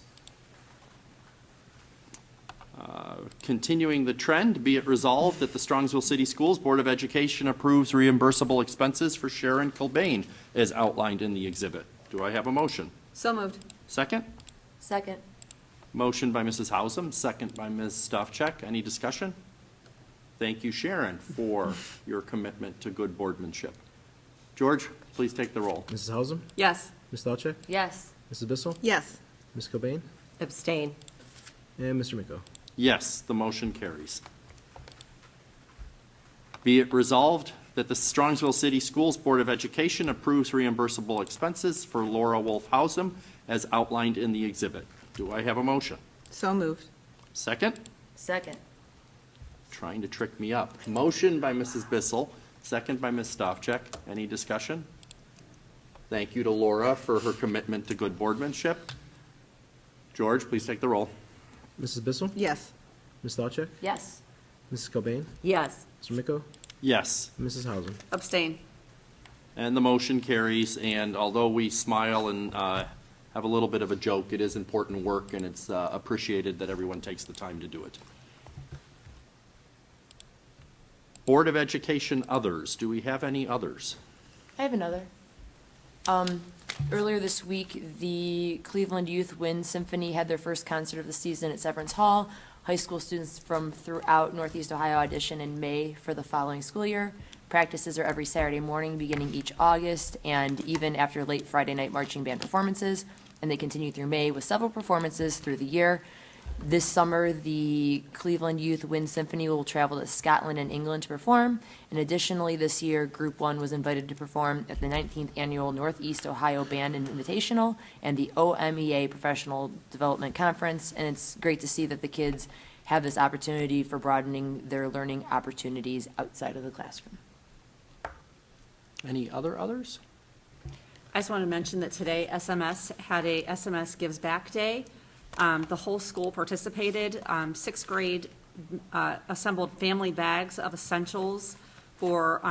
Continuing the trend, be it resolved that the Strongsville City Schools Board of Education approves reimbursable expenses for Sharon Cobain as outlined in the exhibit. Do I have a motion? So moved. Second? Second. Motion by Mrs. Hausum, second by Ms. Stavcek. Any discussion? Thank you, Sharon, for your commitment to good boardmanship. George, please take the roll. Mrs. Hausum? Yes. Ms. Stavcek? Yes. Mrs. Bissell? Yes. Ms. Cobain? Abstain. And Mr. Miko? Yes, the motion carries. Be it resolved that the Strongsville City Schools Board of Education approves reimbursable expenses for Laura Wolf-Hausum as outlined in the exhibit. Do I have a motion? So moved. Second? Second. Trying to trick me up. Motion by Mrs. Bissell, second by Ms. Stavcek. Any discussion? Thank you to Laura for her commitment to good boardmanship. George, please take the roll. Mrs. Bissell? Yes. Ms. Stavcek? Yes. Mrs. Cobain? Yes. Mr. Miko? Yes. Mrs. Hausum? Abstain. And the motion carries, and although we smile and have a little bit of a joke, it is important work, and it's appreciated that everyone takes the time to do it. Board of Education others. Do we have any others? I have another. Earlier this week, the Cleveland Youth Wind Symphony had their first concert of the season at Severance Hall. High school students from throughout Northeast Ohio audition in May for the following school year. Practices are every Saturday morning beginning each August and even after late Friday night marching band performances, and they continue through May with several performances through the year. This summer, the Cleveland Youth Wind Symphony will travel to Scotland and England to perform. And additionally, this year, Group 1 was invited to perform at the 19th Annual Northeast Ohio Band and Invitational and the OMEA Professional Development Conference. And it's great to see that the kids have this opportunity for broadening their learning opportunities outside of the classroom. Any others? I just want to mention that today SMS had a SMS Gives Back Day. The whole school participated. Sixth grade assembled family bags of essentials for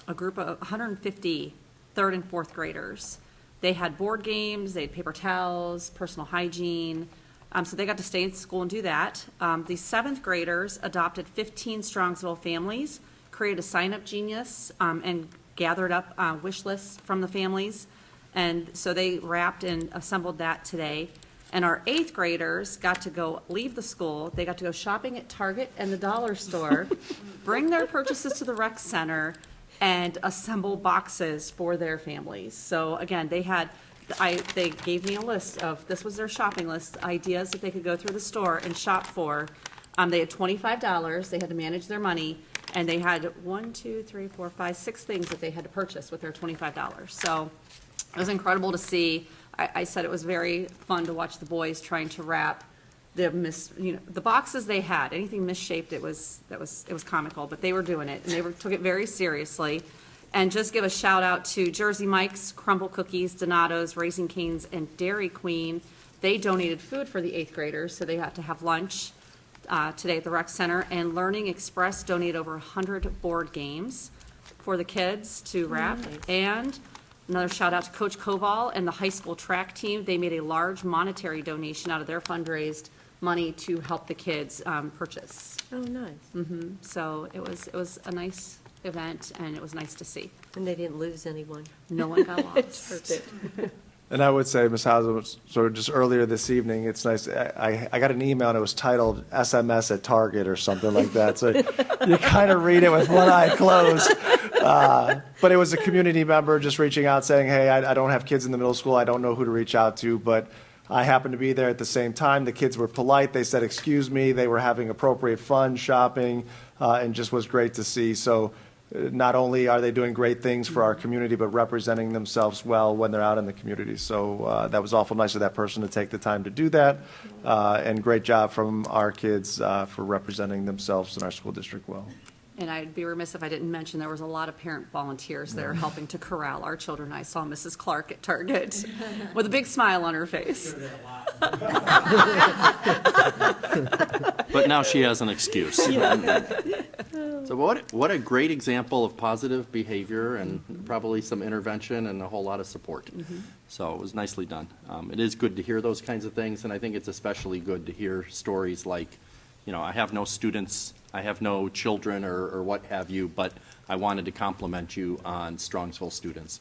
a group of 150 third and fourth graders. They had board games, they had paper towels, personal hygiene. So they got to stay in school and do that. The seventh graders adopted 15 Strongsville families, created a sign-up genius, and gathered up wish lists from the families. And so they wrapped and assembled that today. And our 8th graders got to go leave the school. They got to go shopping at Target and the dollar store, bring their purchases to the rec center, and assemble boxes for their families. So again, they gave me a list of, this was their shopping list, ideas that they could go through the store and shop for. They had $25. They had to manage their money, and they had 6 things that they had to purchase with their $25. So it was incredible to see. I said it was very fun to watch the boys trying to wrap the boxes they had. Anything misshaped, it was comical, but they were doing it, and they took it very seriously. And just give a shout out to Jersey Mike's, Crumble Cookies, Donato's, Raising Cane's, and Dairy Queen. They donated food for the 8th graders, so they had to have lunch today at the rec center. And Learning Express donated over 100 board games for the kids to wrap. And another shout out to Coach Koval and the high school track team. They made a large monetary donation out of their fundraised money to help the kids purchase. Oh, nice. So it was a nice event, and it was nice to see. And they didn't lose anyone. No one got lost. Perfect. And I would say, Ms. Hauser, sort of just earlier this evening, it's nice, I got an email and it was titled SMS at Target or something like that. So you kind of read it with one eye closed. But it was a community member just reaching out saying, hey, I don't have kids in the middle school. I don't know who to reach out to, but I happened to be there at the same time. The kids were polite. They said, excuse me. They were having appropriate fun, shopping, and just was great to see. So not only are they doing great things for our community, but representing themselves well when they're out in the community. So that was awful nice of that person to take the time to do that. And great job from our kids for representing themselves in our school district well. And I'd be remiss if I didn't mention there was a lot of parent volunteers there helping to corral our children. I saw Mrs. Clark at Target with a big smile on her face. But now she has an excuse. So what a great example of positive behavior and probably some intervention and a whole lot of support. So it was nicely done. It is good to hear those kinds of things, and I think it's especially good to hear stories like, I have no students, I have no children or what have you, but I wanted to compliment you on Strongsville students.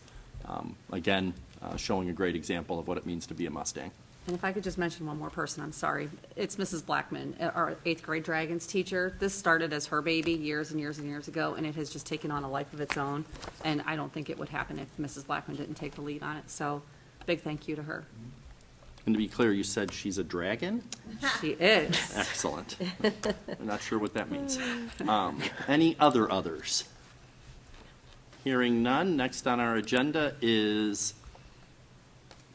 Again, showing a great example of what it means to be a Mustang. And if I could just mention one more person, I'm sorry. It's Mrs. Blackman, our 8th grade Dragons teacher. This started as her baby years and years and years ago, and it has just taken on a life of its own. And I don't think it would happen if Mrs. Blackman didn't take the lead on it. So big thank you to her. And to be clear, you said she's a dragon? She is. Excellent. I'm not sure what that means. Any others? Hearing none, next on our agenda is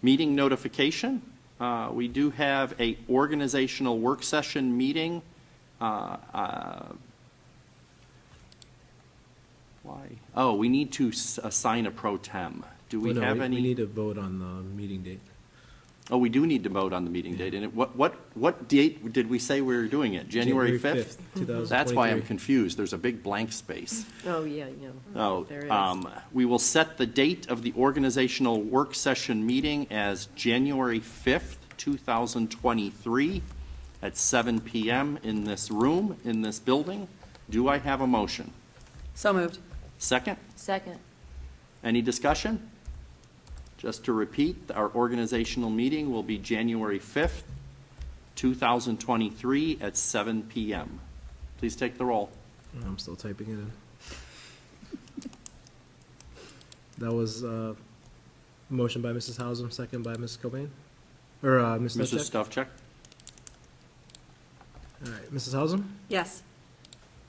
meeting notification. We do have a organizational work session meeting. Why? Oh, we need to assign a pro tem. Do we have any? We need to vote on the meeting date. Oh, we do need to vote on the meeting date. And what date did we say we were doing it? January 5th? 2023. That's why I'm confused. There's a big blank space. Oh, yeah, Oh, there is. we will set the date of the organizational work session meeting as January 5th, 2023 at 7 p.m. in this room, in this building. Do I have a motion? So moved. Second? Second. Any discussion? Just to repeat, our organizational meeting will be January 5th, 2023 at 7 p.m. Please take the roll. I'm still typing it in. That was motion by Mrs. Hausum, second by Ms. Cobain? Or Ms. Mrs. Stavcek? Stavcek? All right, Mrs. Hausum? Yes.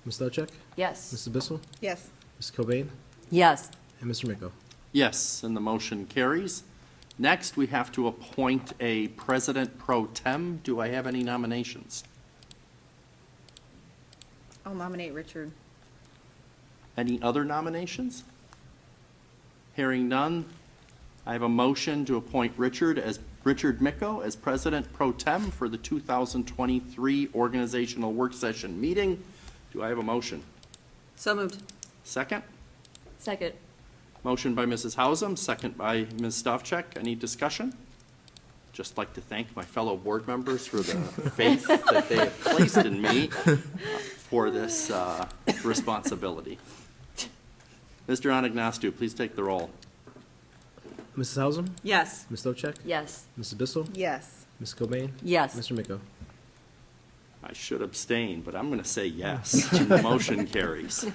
Ms. Stavcek? Yes. Mrs. Bissell? Yes. Ms. Cobain? Yes. And Mr. Micko? Yes, and the motion carries. Next, we have to appoint a president pro tem. Do I have any nominations? I'll nominate Richard. Any other nominations? Hearing none, I have a motion to appoint Richard Micko as president pro tem for the 2023 organizational work session meeting. Do I have a motion? So moved. Second? Second. Motion by Mrs. Hausum, second by Ms. Stavcek. Any discussion? Just like to thank my fellow board members for the faith that they have placed in me for this responsibility. Mr. Anagnostou, please take the roll. Mrs. Hausum? Yes. Ms. Stavcek? Yes. Mrs. Bissell? Yes. Ms. Cobain? Yes. Mr. Miko? I should abstain, but I'm going to say yes. The motion carries.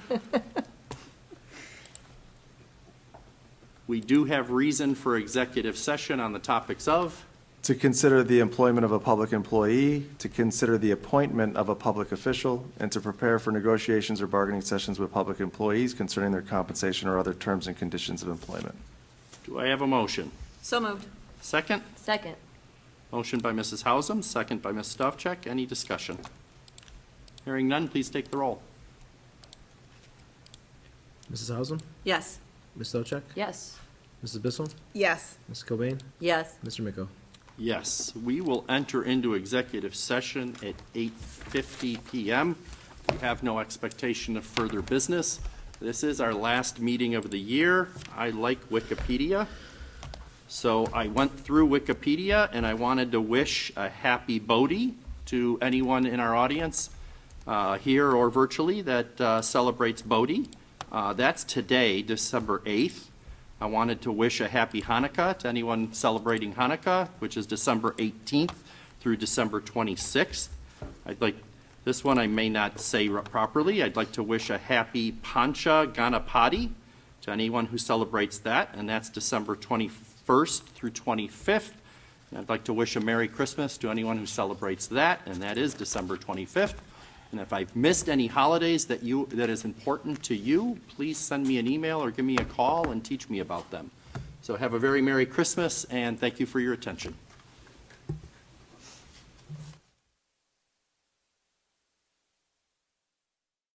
We do have reason for executive session on the topics of To consider the employment of a public employee, to consider the appointment of a public official, and to prepare for negotiations or bargaining sessions with public employees concerning their compensation or other terms and conditions of employment. Do I have a motion? So moved. Second? Second. Motion by Mrs. Hausum, second by Ms. Stavcek. Any discussion? Hearing none, please take the roll. Mrs. Hausum? Yes. Ms. Stochek? Yes. Mrs. Bissell? Yes. Ms. Cobain? Yes. Mr. Miko? Yes, we will enter into executive session at 8:50 PM. We have no expectation of further business. This is our last meeting of the year. I like Wikipedia, so I went through Wikipedia and I wanted to wish a happy Bodhi to anyone in our audience here or virtually that celebrates Bodhi. That's today, December 8th. I wanted to wish a happy Hanukkah to anyone celebrating Hanukkah, which is December 18th through December 26th. This one I may not say properly. I'd like to wish a happy Pancha Ganapati to anyone who celebrates that, and that's December 21st through 25th. And I'd like to wish a Merry Christmas to anyone who celebrates that, and that is December 25th. And if I've missed any holidays that is important to you, please send me an email or give me a call and teach me about them. So have a very Merry Christmas, and thank you for your attention.